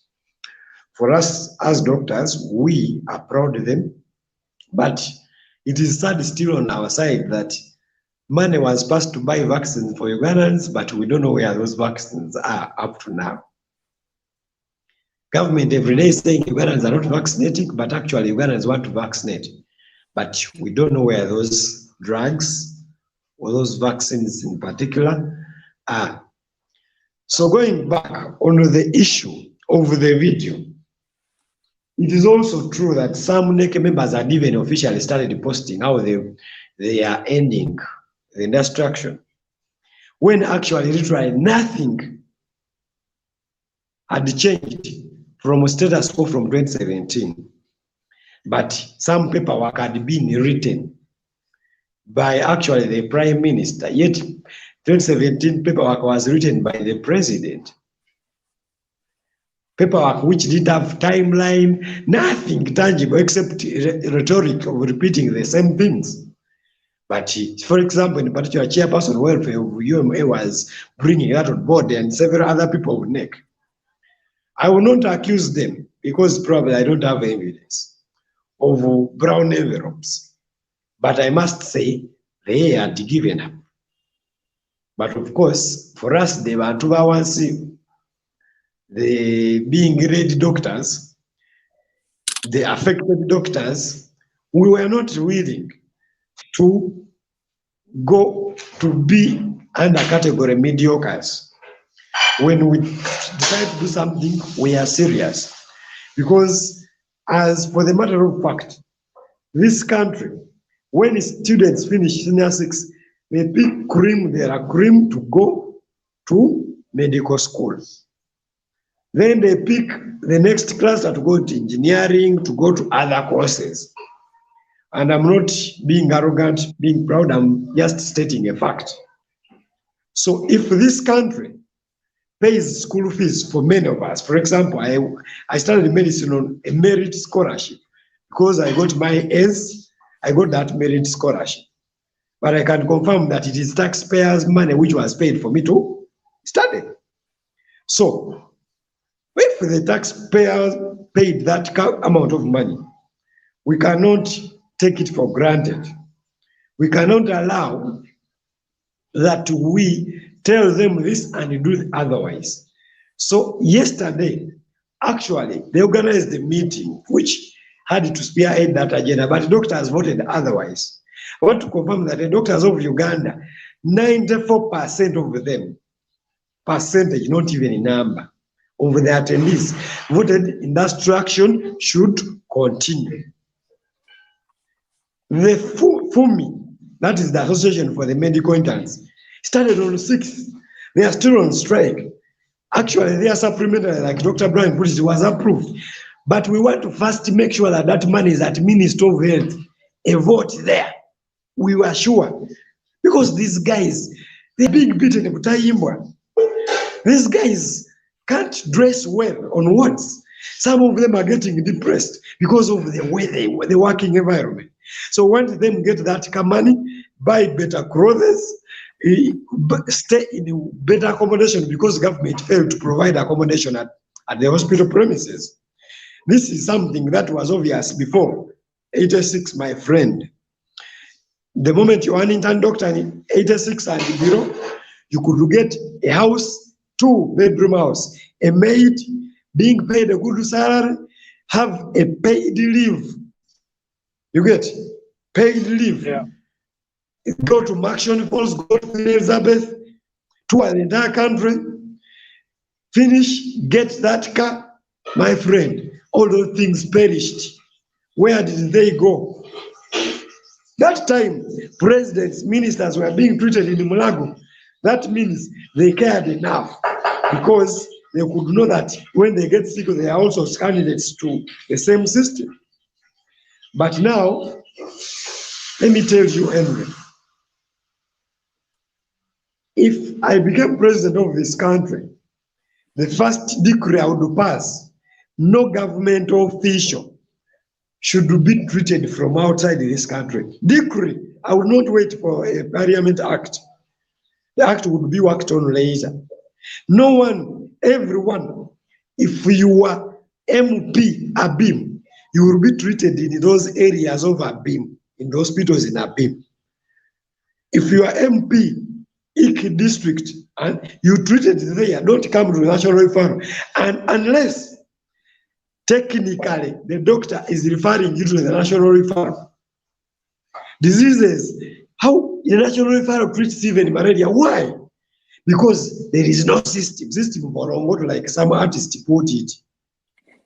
For us as doctors, we are proud of them, but it is sad still on our side that money was passed to buy vaccines for Ugandans, but we don't know where those vaccines are up to now. Government every day is saying Ugandans are not vaccinating, but actually Ugandans want to vaccinate. But we don't know where those drugs or those vaccines in particular are. So going back on the issue of the video, it is also true that some NEC members had even officially started posting how they are ending the instruction, when actually literally nothing had changed from status quo from 2017. But some paperwork had been written by actually the Prime Minister, yet 2017 paperwork was written by the President. Paperwork which didn't have timeline, nothing tangible except rhetoric of repeating the same things. But for example, in particular, Chairperson Welfare of UMA was bringing that on board, and several other people would NEC. I will not accuse them because probably I don't have evidence of brown envelopes. But I must say they had given up. But of course, for us, they were to once the being red doctors, the affected doctors, we were not willing to go to be under category mediocres. When we decide to do something, we are serious. Because as for the matter of fact, this country, when students finish senior 6, they pick cream, they are cream to go to medical school. Then they pick the next cluster to go to engineering, to go to other courses. And I'm not being arrogant, being proud, I'm just stating a fact. So if this country pays school fees for many of us, for example, I studied medicine on a merit scholarship because I got my A's, I got that merit scholarship. But I can confirm that it is taxpayers' money which was paid for me to study. So if the taxpayers paid that amount of money, we cannot take it for granted. We cannot allow that we tell them this and do otherwise. So yesterday, actually, they organized a meeting which had to spearhead that agenda, but doctors voted otherwise. I want to confirm that the doctors of Uganda, 94% of them, percentage, not even a number, of the attendees voted industrial action should continue. The FUMI, that is the Association for the Medical Interns, started on 6th. They are still on strike. Actually, their supplementary, like Dr. Brian put it, was approved. But we want to first make sure that that money is at Ministry of Health, a vote there. We were sure. Because these guys, they're being beaten. These guys can't dress well on words. Some of them are getting depressed because of the way the working environment. So once them get that money, buy better clothes, stay in better accommodation because government failed to provide accommodation at the hospital premises. This is something that was obvious before 86, my friend. The moment you are an intern doctor in 86 and below, you could get a house, 2-bedroom house, a maid, being paid a good salary, have a paid leave. You get paid leave. Yeah. Go to Maction Falls, go to Elizabeth, tour the entire country, finish, get that car. My friend, all those things perished. Where did they go? That time, presidents, ministers were being treated in Mulago. That means they cared enough because they could know that when they get sick, they are also candidates to the same system. But now, let me tell you, Henry, if I became president of this country, the first decree I would pass, no government official should be treated from outside this country. Decree, I would not wait for a parliament act. The act would be worked on later. No one, everyone, if you are MP Abim, you will be treated in those areas of Abim, in the hospitals in Abim. If you are MP Iki district and you treated there, don't come to the national referral. And unless technically the doctor is referring you to the national referral. Diseases, how the national referral treats even malaria? Why? Because there is no system for what, like some artist put it.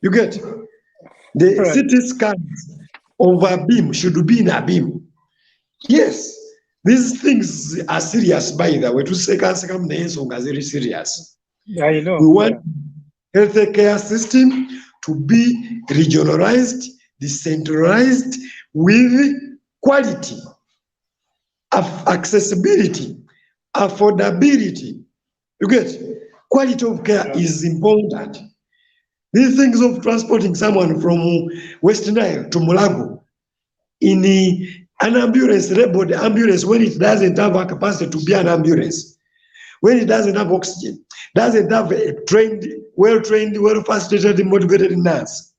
You get the CT scans of Abim should be in Abim. Yes, these things are serious, by the way. To second names are very serious. I know. We want healthcare system to be regionalized, decentralized, with quality, accessibility, affordability. You get quality of care is important. These things of transporting someone from West Nile to Mulago in an ambulance, labeled ambulance, when it doesn't have a capacity to be an ambulance, when it doesn't have oxygen, doesn't have a trained, well-trained, well-facilitated, motivated nurse,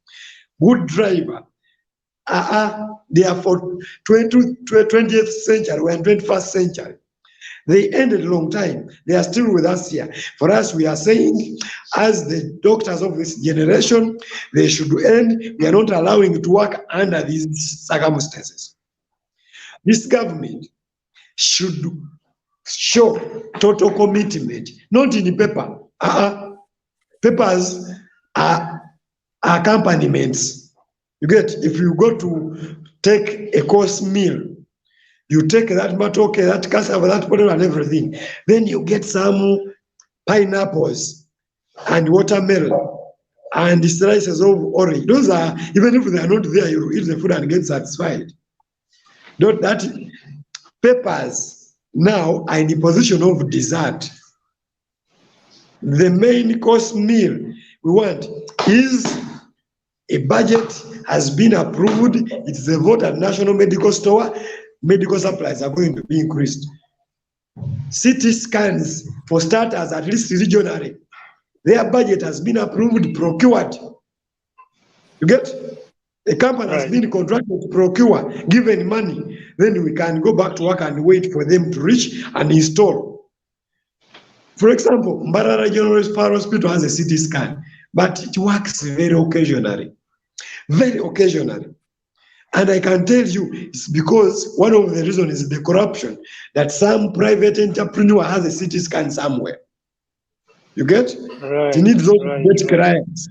good driver. They are for 20th century, we're in 21st century. They ended a long time. They are still with us here. For us, we are saying, as the doctors of this generation, they should end. We are not allowing it to work under these circumstances. This government should show total commitment, not in paper. Papers are accompaniments. You get, if you go to take a course meal You take that matoke, that cassava, that potato and everything. Then you get some pineapples and watermelon and slices of orange. Those are, even if they are not there, you eat the food and get satisfied. Not that peppers now are in the position of dessert. The main course meal we want is a budget has been approved. It's a vote at National Medical Store. Medical supplies are going to be increased. CT scans, for starters, at least regionally, their budget has been approved, procured. You get? The company has been contracted to procure, given money. Then we can go back to work and wait for them to reach and install. For example, Mbarara General Hospital has a CT scan, but it works very occasionally. Very occasionally. And I can tell you, it's because one of the reasons is the corruption, that some private entrepreneur has a CT scan somewhere. You get? Right. You need those great clients.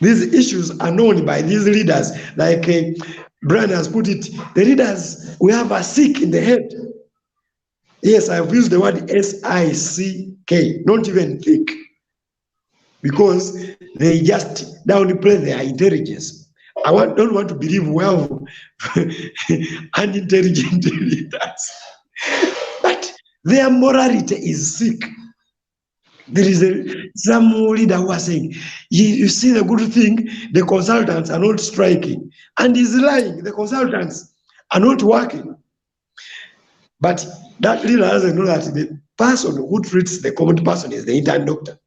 These issues are known by these leaders, like Brian has put it, the leaders, we have a sick in the head. Yes, I've used the word S-I-C-K, not even thick, because they just downplay their intelligence. I don't want to believe we have unintelligent leaders, but their morality is sick. There is some leader who are saying, you see the good thing, the consultants are not striking. And he's lying, the consultants are not working. But that leader doesn't know that the person who treats the common person is the intern doctor,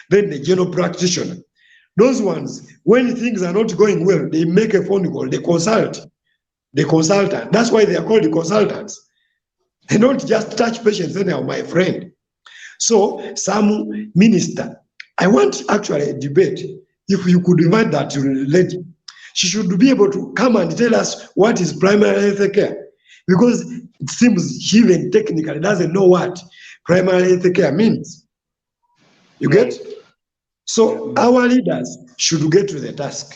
then the general practitioner. Those ones, when things are not going well, they make a phone call, they consult the consultant. That's why they are called the consultants. They don't just touch patients anyhow, my friend. So some minister, I want actually a debate. If you could invite that lady, she should be able to come and tell us what is primary health care. Because it seems she even technically doesn't know what primary health care means. You get? So our leaders should get to the task.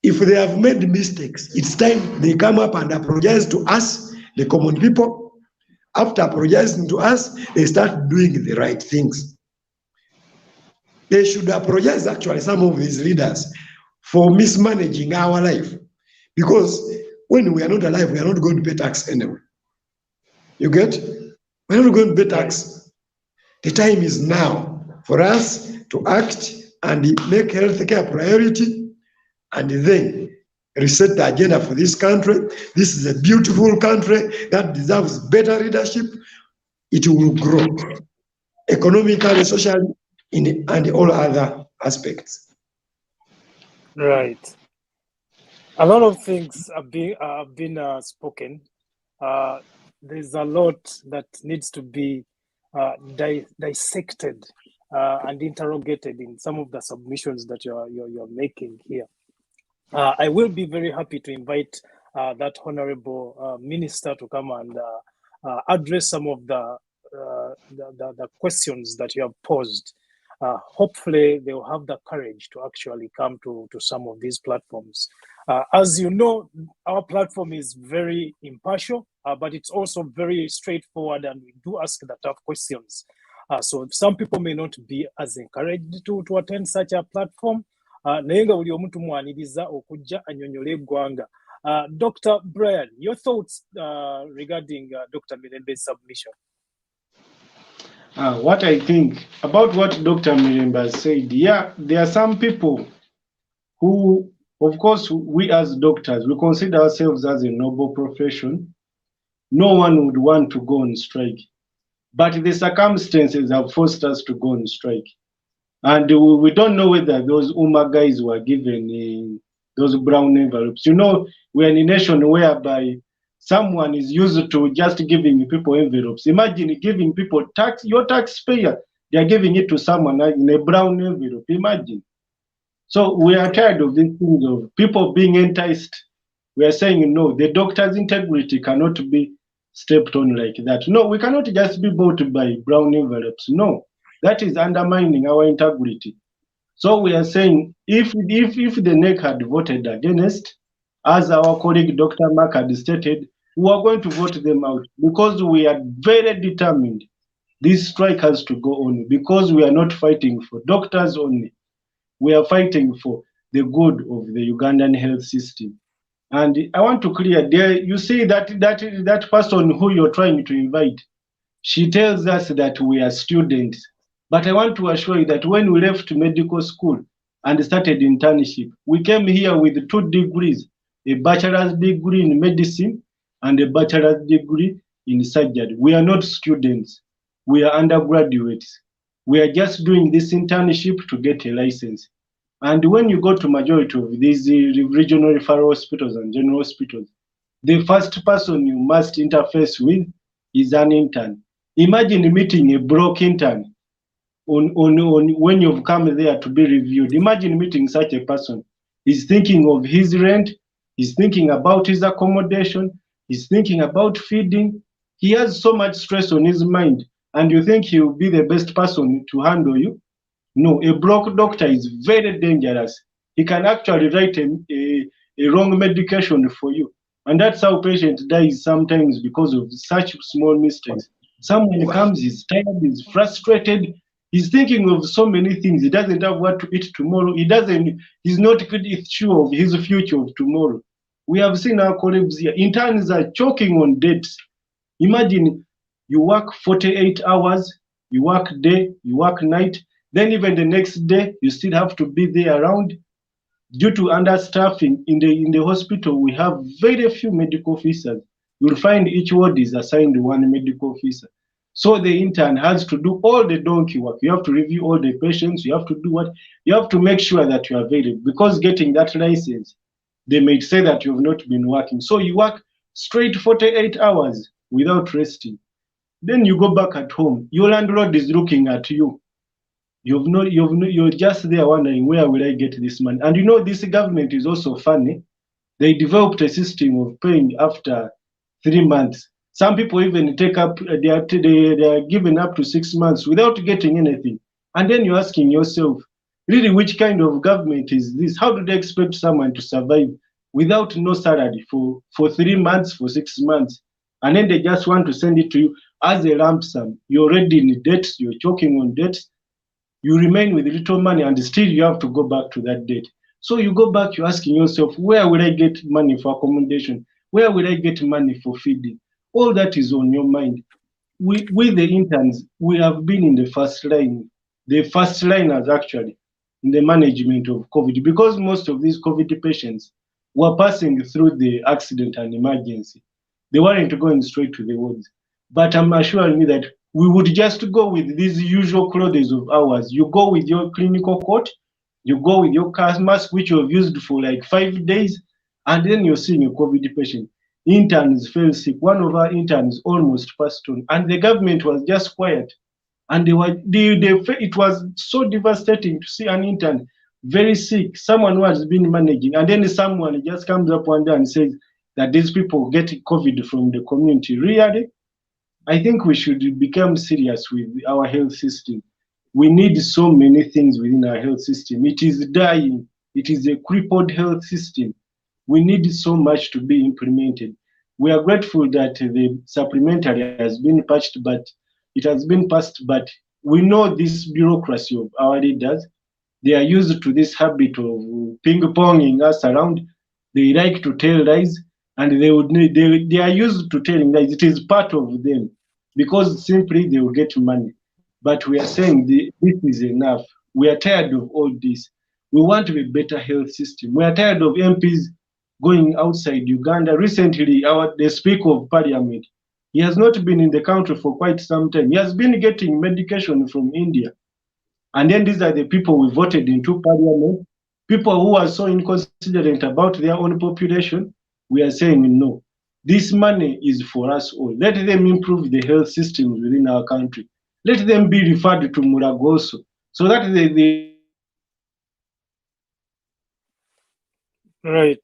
If they have made mistakes, it's time they come up and apologize to us, the common people. After apologizing to us, they start doing the right things. They should apologize, actually, some of these leaders, for mismanaging our life. Because when we are not alive, we are not going to pay tax anyway. You get? We are not going to pay tax. The time is now for us to act and make healthcare a priority, and then reset the agenda for this country. This is a beautiful country that deserves better leadership. It will grow economically, socially, and all other aspects. Right. A lot of things have been spoken. There's a lot that needs to be dissected and interrogated in some of the submissions that you're making here. I will be very happy to invite that honorable minister to come and address some of the questions that you have posed. Hopefully, they will have the courage to actually come to some of these platforms. As you know, our platform is very impartial, but it's also very straightforward, and we do ask the tough questions. So some people may not be as encouraged to attend such a platform. Dr. Brian, your thoughts regarding Dr. Mirembe's submission? What I think about what Dr. Mirembe said, yeah, there are some people who, of course, we as doctors, we consider ourselves as a noble profession. No one would want to go on strike. But the circumstances have forced us to go on strike. And we don't know whether those UMA guys were given those brown envelopes. You know, we're in a nation whereby someone is used to just giving people envelopes. Imagine giving people tax, your taxpayer, they're giving it to someone in a brown envelope. Imagine. So we are tired of these things of people being enticed. We are saying, no, the doctor's integrity cannot be stepped on like that. No, we cannot just be bought by brown envelopes. No, that is undermining our integrity. So we are saying, if the NEC had voted against, as our colleague Dr. Mark had stated, we are going to vote them out because we are very determined. This strike has to go on because we are not fighting for doctors only. We are fighting for the good of the Ugandan health system. And I want to clear there, you see that person who you're trying to invite, she tells us that we are students. But I want to assure you that when we left medical school and started internship, we came here with 2 degrees, a bachelor's degree in medicine and a bachelor's degree in surgery. We are not students. We are undergraduates. We are just doing this internship to get a license. And when you go to majority of these regional referral hospitals and general hospitals, the first person you must interface with is an intern. Imagine meeting a broke intern on when you've come there to be reviewed. Imagine meeting such a person. He's thinking of his rent, he's thinking about his accommodation, he's thinking about feeding. He has so much stress on his mind, and you think he will be the best person to handle you? No, a broke doctor is very dangerous. He can actually write a wrong medication for you. And that's how patient dies sometimes because of such small mistakes. Someone comes, he's tired, he's frustrated, he's thinking of so many things. He doesn't have what to eat tomorrow. He's not sure of his future of tomorrow. We have seen our colleagues here. Interns are choking on debts. Imagine you work 48 hours, you work day, you work night, then even the next day, you still have to be there around. Due to understaffing in the hospital, we have very few medical officers. You'll find each ward is assigned 1 medical officer. So the intern has to do all the donkey work. You have to review all the patients. You have to do what? You have to make sure that you are available, because getting that license, they may say that you have not been working. So you work straight 48 hours without resting. Then you go back at home. Your landlord is looking at you. You're just there wondering, where will I get this money? And you know, this government is also funny. They developed a system of paying after 3 months. Some people even take up, they are given up to 6 months without getting anything. And then you're asking yourself, really, which kind of government is this? How do they expect someone to survive without no salary for 3 months, for 6 months? And then they just want to send it to you as a lump sum. You're already in debt, you're choking on debt. You remain with little money, and still you have to go back to that debt. So you go back, you're asking yourself, where will I get money for accommodation? Where will I get money for feeding? All that is on your mind. We the interns, we have been in the first line, the first liners actually, in the management of COVID, because most of these COVID patients were passing through the accident and emergency. They weren't going straight to the wards. But I'm assuring you that we would just go with these usual clothes of ours. You go with your clinical coat, you go with your mask, which you have used for like 5 days, and then you're seeing a COVID patient. Interns fell sick. One of our interns almost passed on, and the government was just quiet. And it was so devastating to see an intern very sick, someone who has been managing, and then someone just comes up one day and says that these people get COVID from the community. Really? I think we should become serious with our health system. We need so many things within our health system. It is dying. It is a crippled health system. We need so much to be implemented. We are grateful that the supplementary has been passed, but we know this bureaucracy of our leaders. They are used to this habit of ping-ponging us around. They like to tell lies, and they are used to telling lies. It is part of them, because simply they will get money. But we are saying this is enough. We are tired of all this. We want a better health system. We are tired of MPs going outside Uganda. Recently, the Speaker of Parliament, he has not been in the country for quite some time. He has been getting medication from India. And then these are the people we voted into Parliament, people who are so inconsiderate about their own population. We are saying no. This money is for us all. Let them improve the health systems within our country. Let them be referred to Muragoso, so that they Right.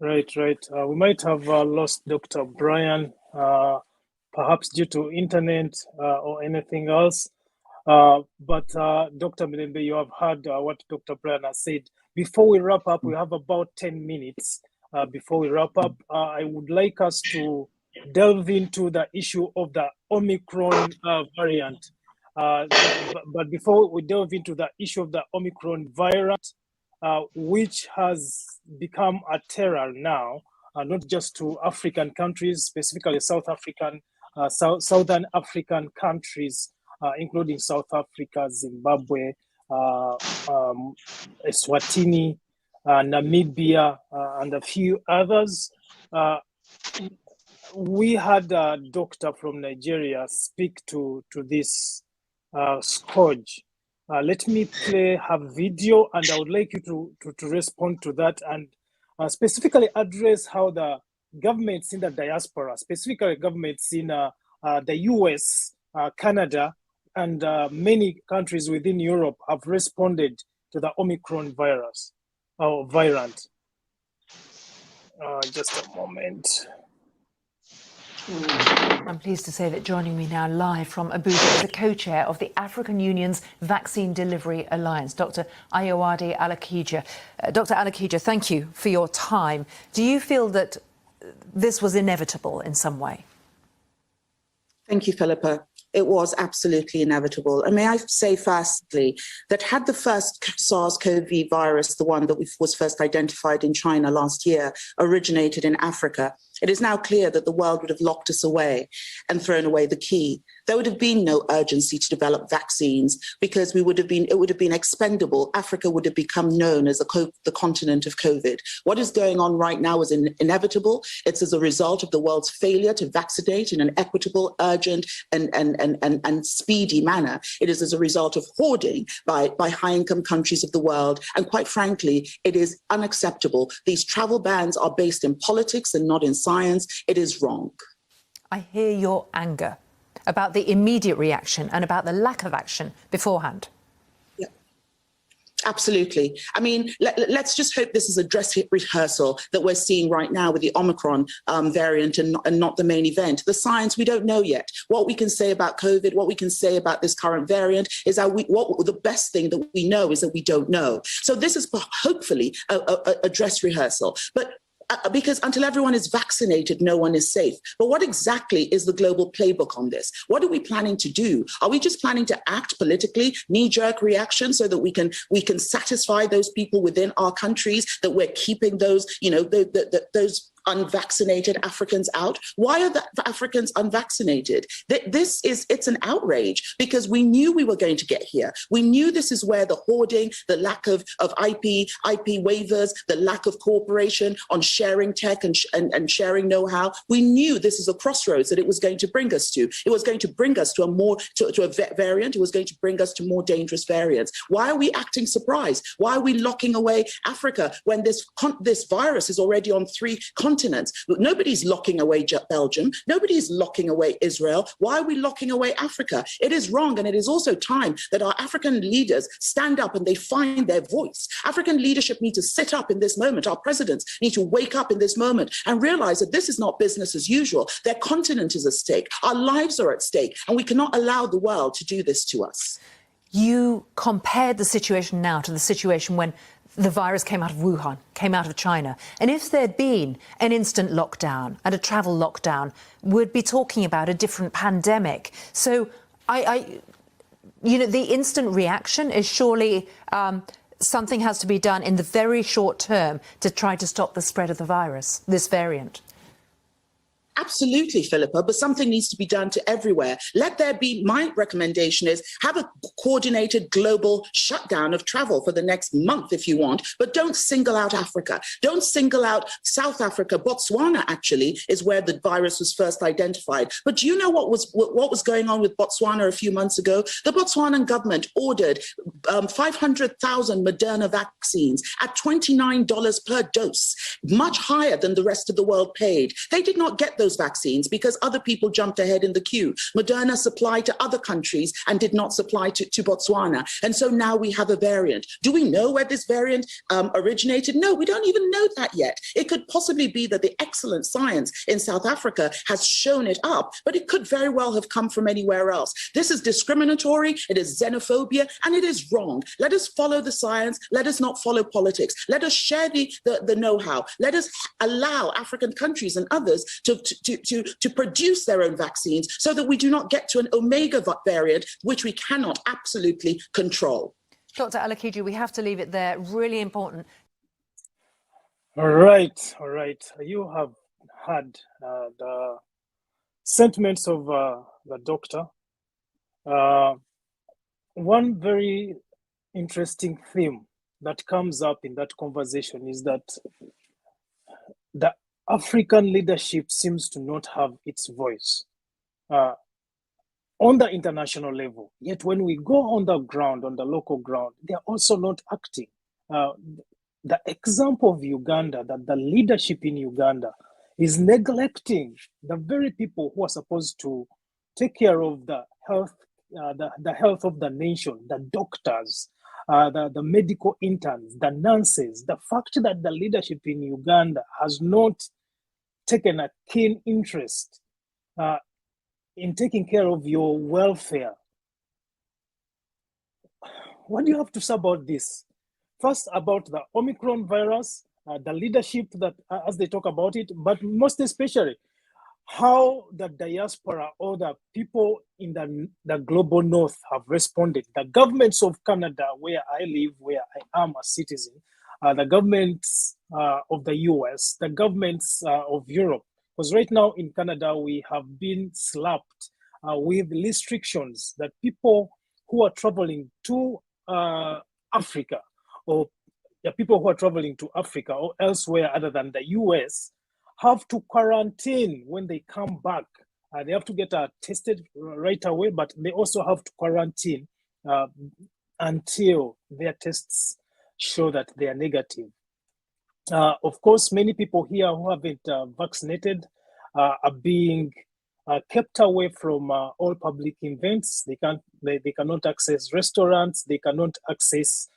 We might have lost Dr. Brian, perhaps due to internet or anything else. But Dr. Mirembe, you have heard what Dr. Brian has said. Before we wrap up, we have about 10 minutes. before we wrap up, I would like us to delve into the issue of the Omicron variant. But before we delve into the issue of the Omicron variant, which has become a terror now, not just to African countries, specifically Southern African countries, including South Africa, Zimbabwe, Eswatini, Namibia, and a few others. We had a doctor from Nigeria speak to this scourge. Let me play her video, and I would like you to respond to that and specifically address how the governments in the diaspora, specifically governments in the US, Canada, and many countries within Europe have responded to the Omicron virus or variant. Just a moment. I'm pleased to say that joining me now live from Abuja is the co-chair of the African Union's Vaccine Delivery Alliance, Dr. Ayowade Alakija. Dr. Alakija, thank you for your time. Do you feel that this was inevitable in some way? Thank you, Philippa. It was absolutely inevitable. And may I say firstly that had the first SARS-CoV virus, the one that was first identified in China last year, originated in Africa, it is now clear that the world would have locked us away and thrown away the key. There would have been no urgency to develop vaccines because it would have been expendable. Africa would have become known as the continent of COVID. What is going on right now is inevitable. It's as a result of the world's failure to vaccinate in an equitable, urgent, and speedy manner. It is as a result of hoarding by high-income countries of the world. And quite frankly, it is unacceptable. These travel bans are based in politics and not in science. It is wrong. I hear your anger about the immediate reaction and about the lack of action beforehand. Yeah, absolutely. I mean, let's just hope this is a dress rehearsal that we're seeing right now with the Omicron variant and not the main event. The science, we don't know yet. What we can say about COVID, what we can say about this current variant is the best thing that we know is that we don't know. So this is hopefully a dress rehearsal. But because until everyone is vaccinated, no one is safe. But what exactly is the global playbook on this? What are we planning to do? Are we just planning to act politically, knee-jerk reaction, so that we can satisfy those people within our countries, that we're keeping those, those unvaccinated Africans out? Why are the Africans unvaccinated? It's an outrage because we knew we were going to get here. We knew this is where the hoarding, the lack of IP waivers, the lack of cooperation on sharing tech and sharing know-how. We knew this is a crossroads that it was going to bring us to. It was going to bring us to a variant. It was going to bring us to more dangerous variants. Why are we acting surprised? Why are we locking away Africa when this virus is already on 3 continents? Nobody's locking away Belgium. Nobody's locking away Israel. Why are we locking away Africa? It is wrong, and it is also time that our African leaders stand up and they find their voice. African leadership need to sit up in this moment. Our presidents need to wake up in this moment and realize that this is not business as usual. Their continent is at stake. Our lives are at stake, and we cannot allow the world to do this to us. You compared the situation now to the situation when the virus came out of Wuhan, came out of China. And if there'd been an instant lockdown and a travel lockdown, we'd be talking about a different pandemic. So the instant reaction is surely something has to be done in the very short term to try to stop the spread of the virus, this variant. Absolutely, Philippa, but something needs to be done to everywhere. Let there be, my recommendation is have a coordinated global shutdown of travel for the next month if you want, but don't single out Africa. Don't single out South Africa. Botswana actually is where the virus was first identified. But do you know what was going on with Botswana a few months ago? The Botswanan government ordered 500,000 Moderna vaccines at $29 per dose, much higher than the rest of the world paid. They did not get those those vaccines because other people jumped ahead in the queue. Moderna supplied to other countries and did not supply to Botswana. And so now we have a variant. Do we know where this variant originated? No, we don't even know that yet. It could possibly be that the excellent science in South Africa has shown it up, but it could very well have come from anywhere else. This is discriminatory, it is xenophobia, and it is wrong. Let us follow the science. Let us not follow politics. Let us share the know-how. Let us allow African countries and others to produce their own vaccines so that we do not get to an Omega variant, which we cannot absolutely control. Dr. Alakiju, we have to leave it there. Really important. All right. You have had the sentiments of the doctor. One very interesting theme that comes up in that conversation is that the African leadership seems to not have its voice on the international level. Yet when we go on the ground, on the local ground, they are also not acting. The example of Uganda, that the leadership in Uganda is neglecting the very people who are supposed to take care of the health of the nation, the doctors, the medical interns, the nurses. The fact that the leadership in Uganda has not taken a keen interest in taking care of your welfare. What do you have to say about this? First, about the Omicron virus, the leadership that, as they talk about it, but most especially, how the diaspora or the people in the global north have responded. The governments of Canada, where I live, where I am a citizen, the governments of the US, the governments of Europe. Because right now in Canada, we have been slapped with restrictions that people who are traveling to Africa, or the people who are traveling to Africa or elsewhere other than the US, have to quarantine when they come back. They have to get tested right away, but they also have to quarantine until their tests show that they are negative. Of course, many people here who haven't vaccinated are being kept away from all public events. They cannot access restaurants. They cannot access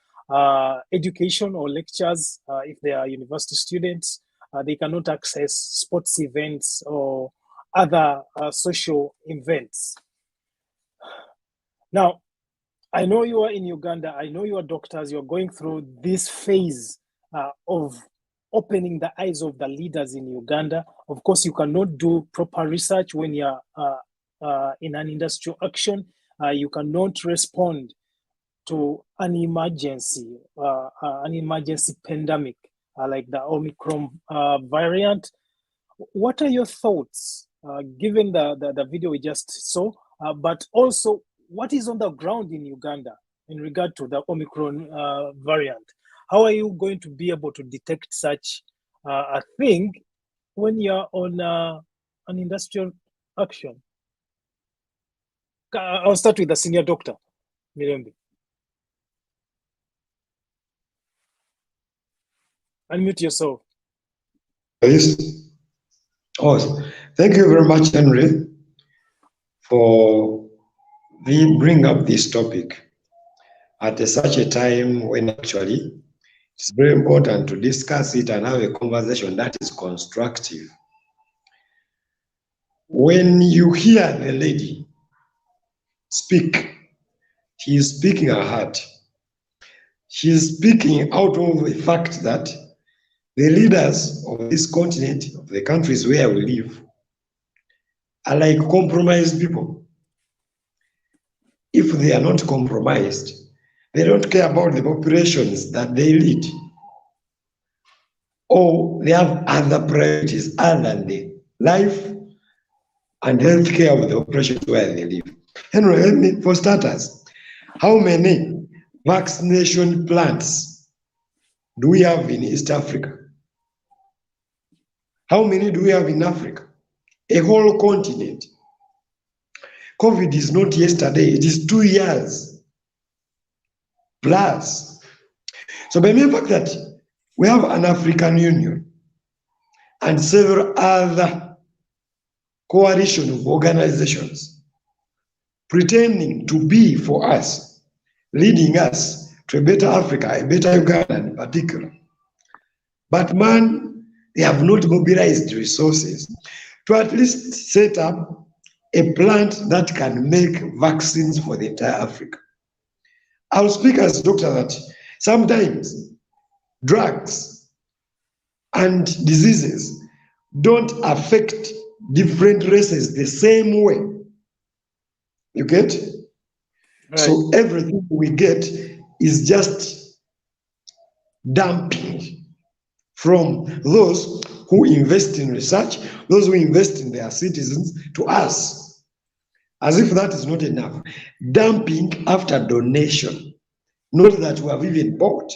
education or lectures if they are university students. They cannot access sports events or other social events. Now, I know you are in Uganda. I know you are doctors. You're going through this phase of opening the eyes of the leaders in Uganda. Of course, you cannot do proper research when you're in an industrial action. You cannot respond to an emergency pandemic like the Omicron variant. What are your thoughts, given the video we just saw, but also what is on the ground in Uganda in regard to the Omicron variant? How are you going to be able to detect such a thing when you're on an industrial action? I'll start with the senior doctor, Mirembe. Unmute yourself. Yes. Oh, thank you very much, Henry, for bringing up this topic at such a time when actually it's very important to discuss it and have a conversation that is constructive. When you hear the lady speak, she is speaking her heart. She is speaking out of the fact that the leaders of this continent, of the countries where we live, are like compromised people. If they are not compromised, they don't care about the populations that they lead, or they have other priorities other than the life and health care of the populations where they live. Henry, for starters, how many vaccination plants do we have in East Africa? How many do we have in Africa? A whole continent. COVID is not yesterday, it is 2 years plus. So by mere fact that we have an African Union and several other coalition of organizations pretending to be for us, leading us to a better Africa, a better Uganda in particular. But man, they have not mobilized resources to at least set up a plant that can make vaccines for the entire Africa. I'll speak as a doctor that sometimes drugs and diseases don't affect different races the same way. You get? Right. So everything we get is just dumping from those who invest in research, those who invest in their citizens, to us, as if that is not enough. Dumping after donation, not that we have even bought.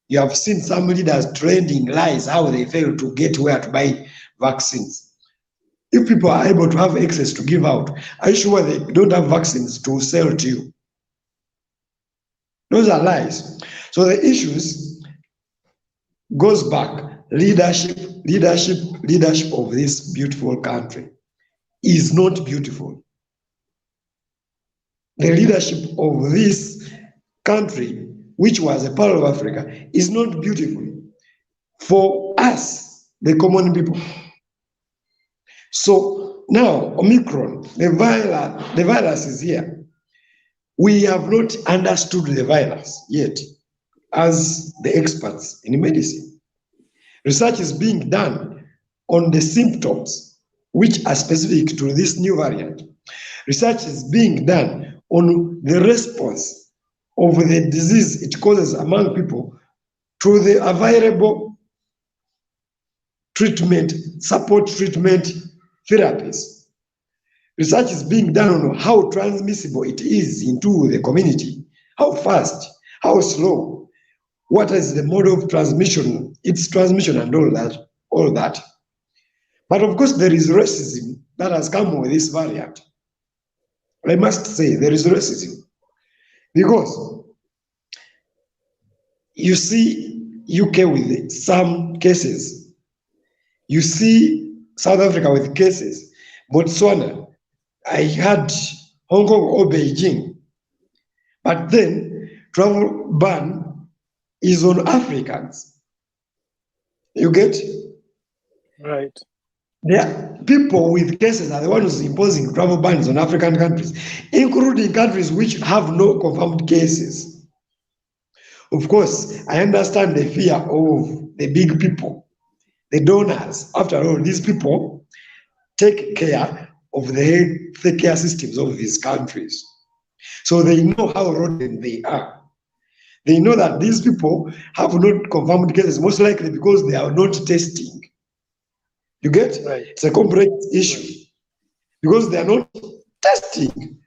You have seen some leaders trending lies, how they fail to get where to buy vaccines. If people are able to have access to give out, are you sure they don't have vaccines to sell to you? Those are lies. So the issues goes back. Leadership of this beautiful country is not beautiful. The leadership of this country, which was a part of Africa, is not beautiful for us, the common people. So now, Omicron, the virus is here. We have not understood the virus yet as the experts in medicine. Research is being done on the symptoms which are specific to this new variant. Research is being done on the response of the disease it causes among people to the available treatment, support treatment therapies. Research is being done on how transmissible it is into the community, how fast, how slow, what is the mode of transmission, its transmission and all that. But of course, there is racism that has come with this variant. I must say there is racism because you see UK with some cases, you see South Africa with cases, Botswana, I had Hong Kong or Beijing, but then travel ban is on Africans. You get? Right. There, people with cases are the ones imposing travel bans on African countries, including countries which have no confirmed cases. Of course, I understand the fear of the big people, the donors. After all, these people take care of the health care systems of these countries. So they know how rotten they are. They know that these people have not confirmed cases, most likely because they are not testing. You get? Right. It's a complex issue because they are not testing.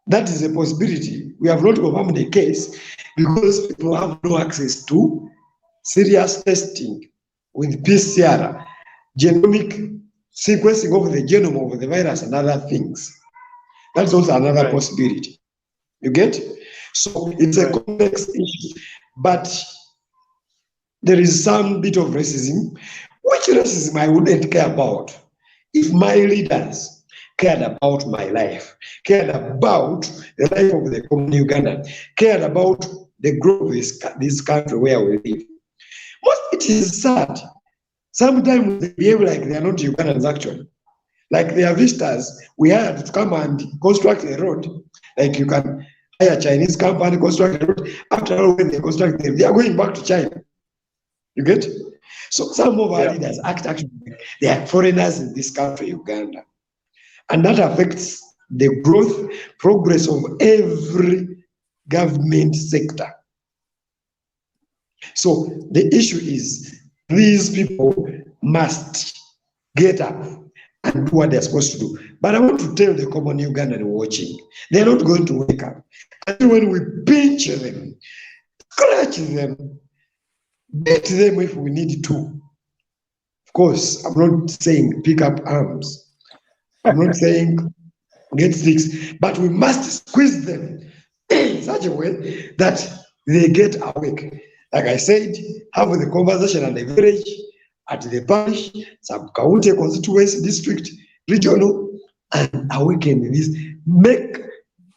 That is a possibility. We have not confirmed the case because people have no access to serious testing with PCR, genomic sequencing of the genome of the virus and other things. That's also another possibility. You get? So it's a complex issue, but there is some bit of racism, which racism I wouldn't care about. If my leaders cared about my life, cared about the life of the common Ugandan, cared about the growth of this country where we live. It is sad. Sometimes they behave like they are not Ugandans actually. Like they are visitors, we had to come and construct a road. Like you can hire a Chinese company, construct a road. After all, when they construct it, they are going back to China. You get? So some of our leaders act actually, they are foreigners in this country, Uganda. And that affects the growth, progress of every government sector. So the issue is these people must get up and do what they're supposed to do. But I want to tell the common Ugandan watching, they're not going to wake up until when we pinch them, scratch them, beat them if we need to. Of course, I'm not saying pick up arms. I'm not saying get sticks, but we must squeeze them in such a way that they get awake. Like I said, have the conversation at the village, at the parish, sub-county, constituency, district, regional, and awaken this,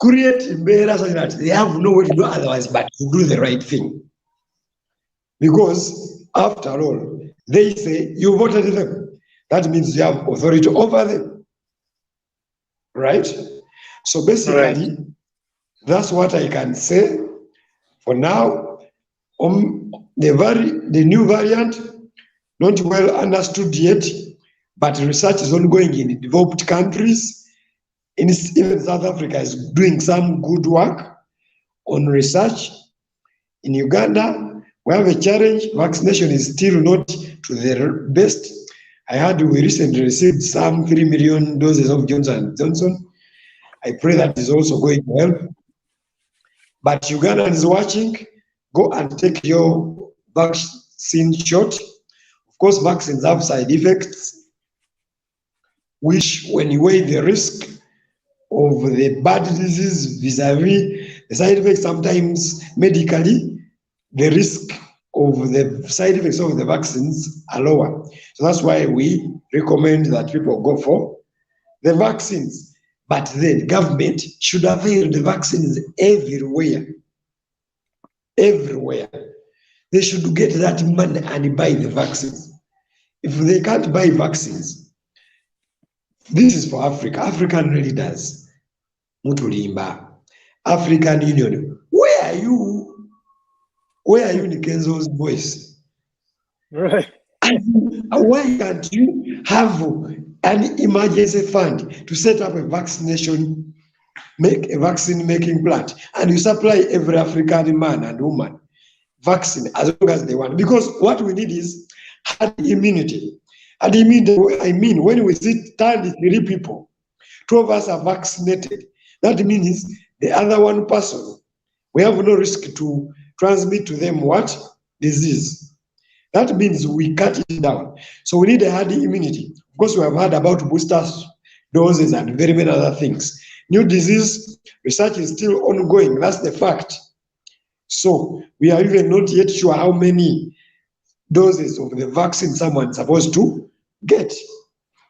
create embarrassment so that they have no way to do otherwise but to do the right thing. Because after all, they say you voted them. That means you have authority over them. Right? So basically, that's what I can say for now. The new variant, not well understood yet, but research is ongoing in developed countries. Even South Africa is doing some good work on research. In Uganda, we have a challenge. Vaccination is still not to the best. I heard we recently received some 3 million doses of Johnson & Johnson. I pray that is also going to help. But Uganda is watching. Go and take your vaccine shot. Of course, vaccines have side effects, which when you weigh the risk of the bad disease vis-a-vis the side effects, sometimes medically, the risk of the side effects of the vaccines are lower. So that's why we recommend that people go for the vaccines. But then government should avail the vaccines everywhere. Everywhere. They should get that money and buy the vaccines. If they can't buy vaccines, this is for Africa. African leaders, Mutulimba, African Union. Where are you? Where are you, Nikenzo's voice? Right. And why can't you have an emergency fund to set up a vaccination, make a vaccine making plant, and you supply every African man and woman vaccine as long as they want? Because what we need is herd immunity. And I mean, when we sit 33 people, 2 of us are vaccinated. That means the other 1 person, we have no risk to transmit to them what? Disease. That means we cut it down. So we need a herd immunity. Of course, we have heard about booster doses and very many other things. New disease research is still ongoing. That's the fact. So we are even not yet sure how many doses of the vaccine someone's supposed to get.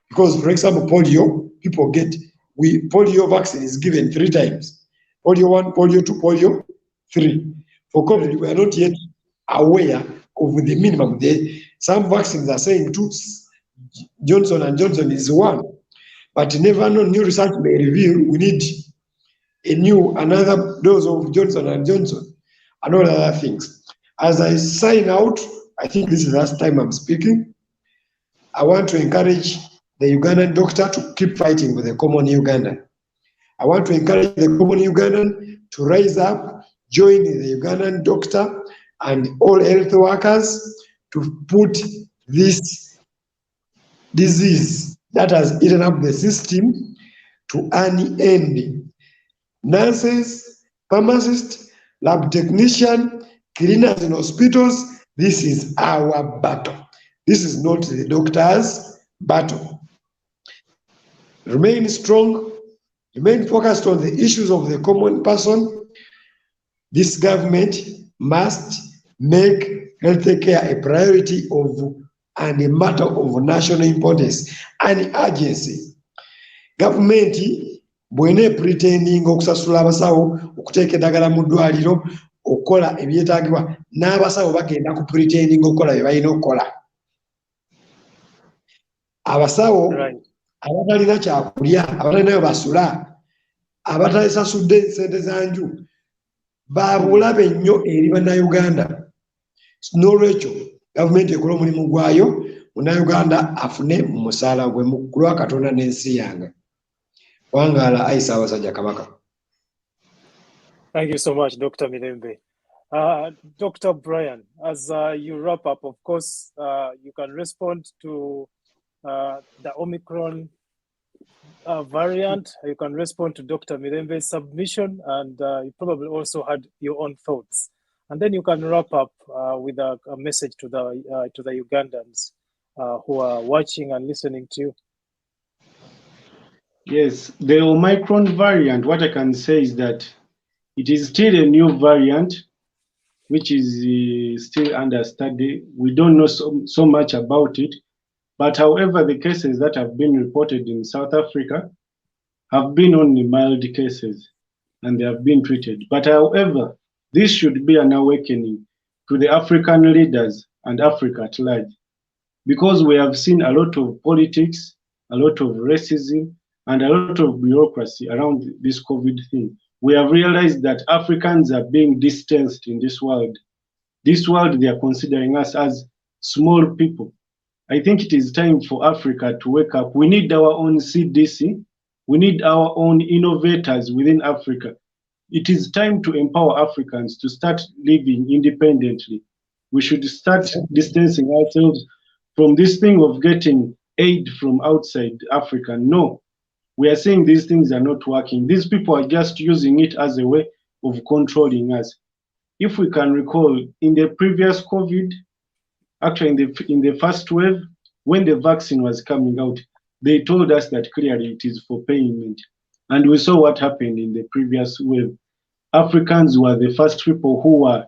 Because, for example, polio, people get, polio vaccine is given 3 times. Polio 1, polio 2, polio 3. For COVID, we are not yet aware of the minimum. Some vaccines are saying 2, Johnson & Johnson is 1. But never know, new research may reveal we need another dose of Johnson & Johnson and all other things. As I sign out, I think this is the last time I'm speaking. I want to encourage the Ugandan doctor to keep fighting with the common Ugandan. I want to encourage the common Ugandan to rise up, join the Ugandan doctor and all health workers to put this disease that has eaten up the system to an end. Nurses, pharmacists, lab technicians, cleaners in hospitals, this is our battle. This is not the doctor's battle. Remain strong, remain focused on the issues of the common person. This government must make healthcare a priority and a matter of national importance and urgency. Government bwene pretending okusasula abasawo okuteeka eddagala mu ddwaliro okukola ebyetaagibwa n'abasawo bagenda ku pretending okukola bye balina okukola. Abasawo abatalina kyakulya, abatalinayo basula, abatasasudde ssente za nju babulabe nnyo eri bannayuganda. N'olwekyo gavumenti ekola omulimu gwayo, munnayuganda afune mu musaala gwe mu lwa Katonda n'ensi yange. Wangala Aisa Wasajja Kabaka. Thank you so much, Dr. Mirembe. Dr. Brian, as you wrap up, of course, you can respond to the Omicron variant. You can respond to Dr. Mirembe's submission, and you probably also had your own thoughts. And then you can wrap up with a message to the Ugandans who are watching and listening to you. Yes, the Omicron variant, what I can say is that it is still a new variant. which is still under study. We don't know so much about it. But however, the cases that have been reported in South Africa have been only mild cases and they have been treated. But however, this should be an awakening to the African leaders and Africa at large, because we have seen a lot of politics, a lot of racism, and a lot of bureaucracy around this COVID thing. We have realized that Africans are being distanced in this world. This world, they are considering us as small people. I think it is time for Africa to wake up. We need our own CDC. We need our own innovators within Africa. It is time to empower Africans to start living independently. We should start distancing ourselves from this thing of getting aid from outside Africa. No, we are saying these things are not working. These people are just using it as a way of controlling us. If we can recall, in the previous COVID, actually in the first wave, when the vaccine was coming out, they told us that clearly it is for payment. And we saw what happened in the previous wave. Africans were the first people who were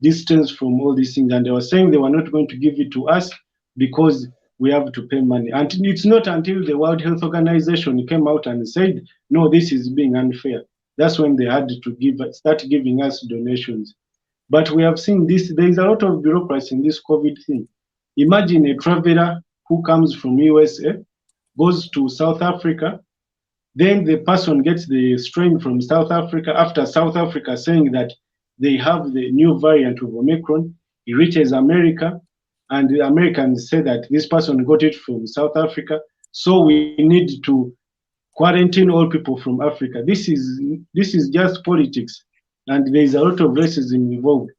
distanced from all these things, and they were saying they were not going to give it to us because we have to pay money. And it's not until the World Health Organization came out and said, no, this is being unfair. That's when they had to start giving us donations. But we have seen this, there is a lot of bureaucracy in this COVID thing. Imagine a traveler who comes from USA, goes to South Africa, then the person gets the strain from South Africa after South Africa saying that they have the new variant of Omicron. He reaches America, and the Americans say that this person got it from South Africa, so we need to quarantine all people from Africa. This is just politics, and there is a lot of racism involved.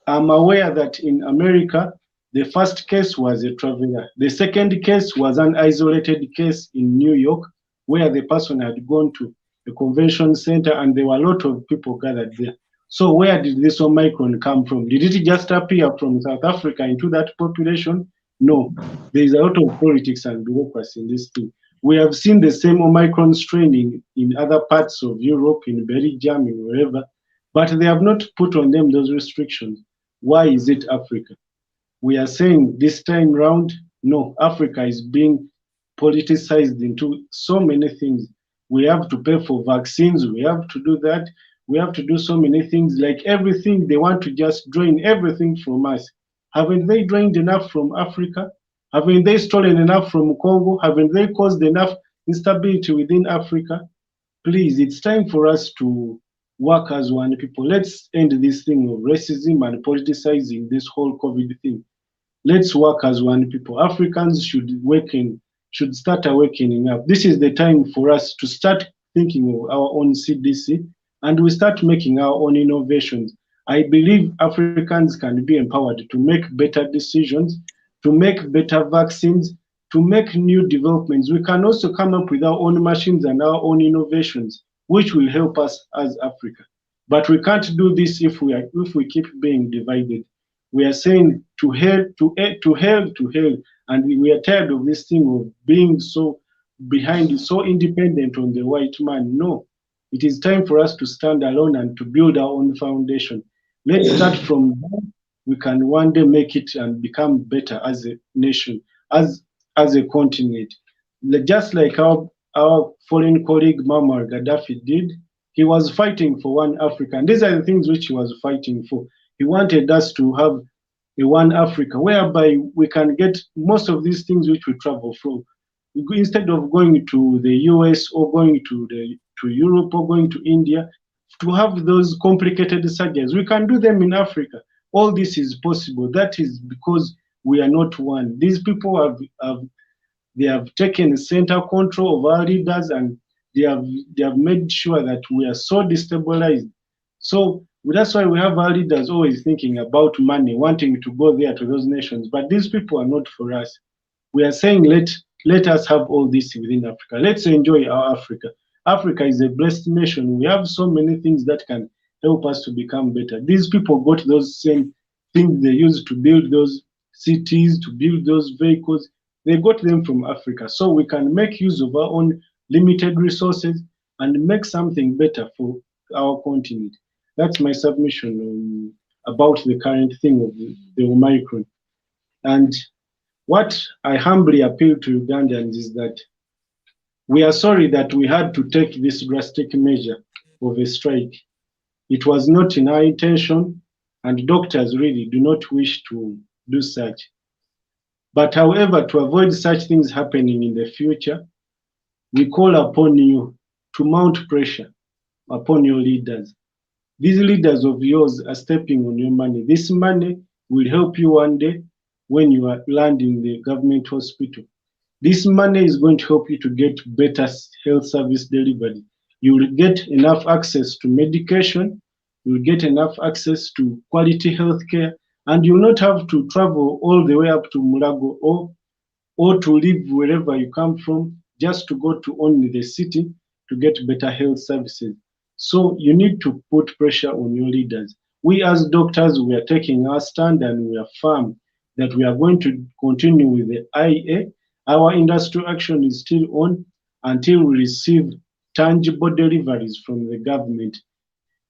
I'm aware that in America, the first case was a traveler. The second case was an isolated case in New York, where the person had gone to a convention center and there were a lot of people gathered there. So where did this Omicron come from? Did it just appear from South Africa into that population? No, there is a lot of politics and bureaucracy in this thing. We have seen the same Omicron strain in other parts of Europe, in Belgium, in wherever, but they have not put on them those restrictions. Why is it Africa? We are saying this time round, no, Africa is being politicized into so many things. We have to pay for vaccines, we have to do that, we have to do so many things, like everything, they want to just drain everything from us. Haven't they drained enough from Africa? Haven't they stolen enough from Congo? Haven't they caused enough instability within Africa? Please, it's time for us to work as one people. Let's end this thing of racism and politicizing this whole COVID thing. Let's work as one people. Africans should start awakening up. This is the time for us to start thinking of our own CDC, and we start making our own innovations. I believe Africans can be empowered to make better decisions, to make better vaccines, to make new developments. We can also come up with our own machines and our own innovations, which will help us as Africa. But we can't do this if we keep being divided. We are saying to hell, and we are tired of this thing of being so behind, so independent on the white man. No, it is time for us to stand alone and to build our own foundation. Let's start from there. We can one day make it and become better as a nation, as a continent. Just like our foreign colleague Muammar Gaddafi did, he was fighting for one Africa. And these are the things which he was fighting for. He wanted us to have a one Africa, whereby we can get most of these things which we travel from. Instead of going to the US or going to Europe or going to India, to have those complicated surgeries, we can do them in Africa. All this is possible. That is because we are not one. These people have taken center control of our leaders, and they have made sure that we are so destabilized. So that's why we have our leaders always thinking about money, wanting to go there to those nations. But these people are not for us. We are saying let us have all this within Africa. Let's enjoy our Africa. Africa is a blessed nation. We have so many things that can help us to become better. These people got those same things they used to build those cities, to build those vehicles. They got them from Africa. So we can make use of our own limited resources and make something better for our continent. That's my submission about the current thing of the Omicron. And what I humbly appeal to Ugandans is that we are sorry that we had to take this drastic measure of a strike. It was not in our intention, and doctors really do not wish to do such. But however, to avoid such things happening in the future, we call upon you to mount pressure upon your leaders. These leaders of yours are stepping on your money. This money will help you one day when you are landing the government hospital. This money is going to help you to get better health service delivery. You will get enough access to medication, you will get enough access to quality health care, and you will not have to travel all the way up to Mulago or to live wherever you come from just to go to only the city to get better health services. So you need to put pressure on your leaders. We as doctors, we are taking our stand and we are firm that we are going to continue with the IA. Our industrial action is still on until we receive tangible deliveries from the government.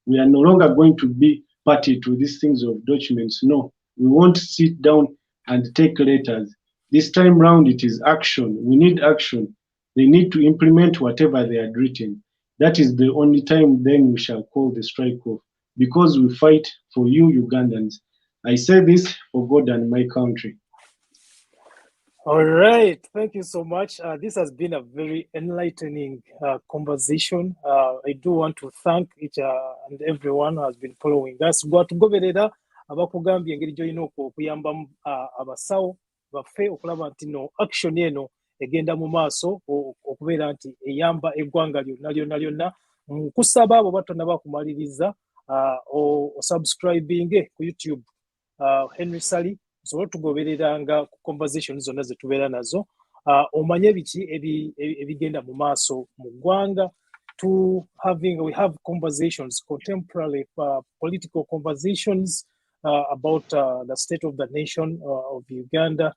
We are no longer going to be party to these things of documents. No, we won't sit down and take letters. This time round, it is action. We need action. They need to implement whatever they had written. That is the only time then we shall call the strike off, because we fight for you Ugandans. I say this for God and my country. All right, thank you so much. This has been a very enlightening conversation. I do want to thank each and everyone who has been following us. Gwatugoberera abakugambye engeri gy'olina okuyambamu abasawo baffe okulaba nti no action eno egenda mu maaso okubeera nti eyamba eggwanga lyonna. Nkusaba abo batonna bakumaliriza osubscribing ku YouTube Henry Sally osobola tugobereranga ku conversation zonna ze tubeera nazo, omanye biki ebigenda mu maaso mu ggwanga. We have conversations, contemporary political conversations about the state of the nation of Uganda.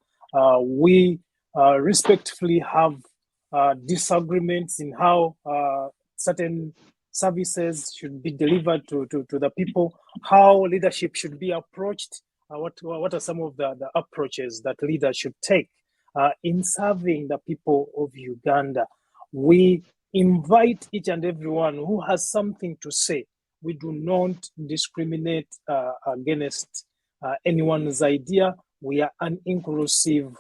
We respectfully have disagreements in how certain services should be delivered to the people, how leadership should be approached. What are some of the approaches that leaders should take in serving the people of Uganda? We invite each and everyone who has something to say. We do not discriminate against anyone's idea. We are an inclusive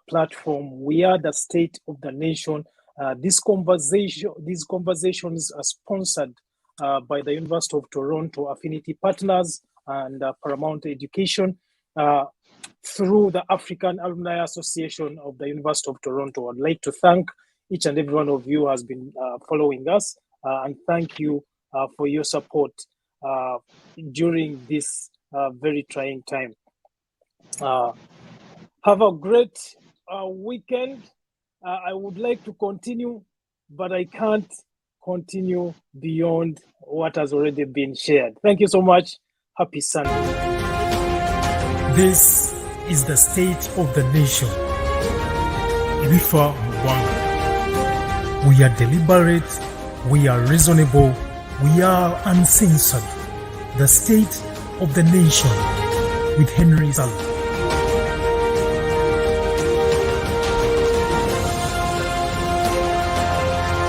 platform. We are the state of the nation. These conversations are sponsored by the University of Toronto Affinity Partners and Paramount Education through the African Alumni Association of the University of Toronto. I'd like to thank each and every one of you who has been following us and thank you for your support during this very trying time. Have a great weekend. I would like to continue, but I can't continue beyond what has already been shared. Thank you so much. Happy Sunday. This is the state of the nation. Ibifa Mugwanga. We are deliberate, we are reasonable, we are uncensored. The state of the nation with Henry Sally.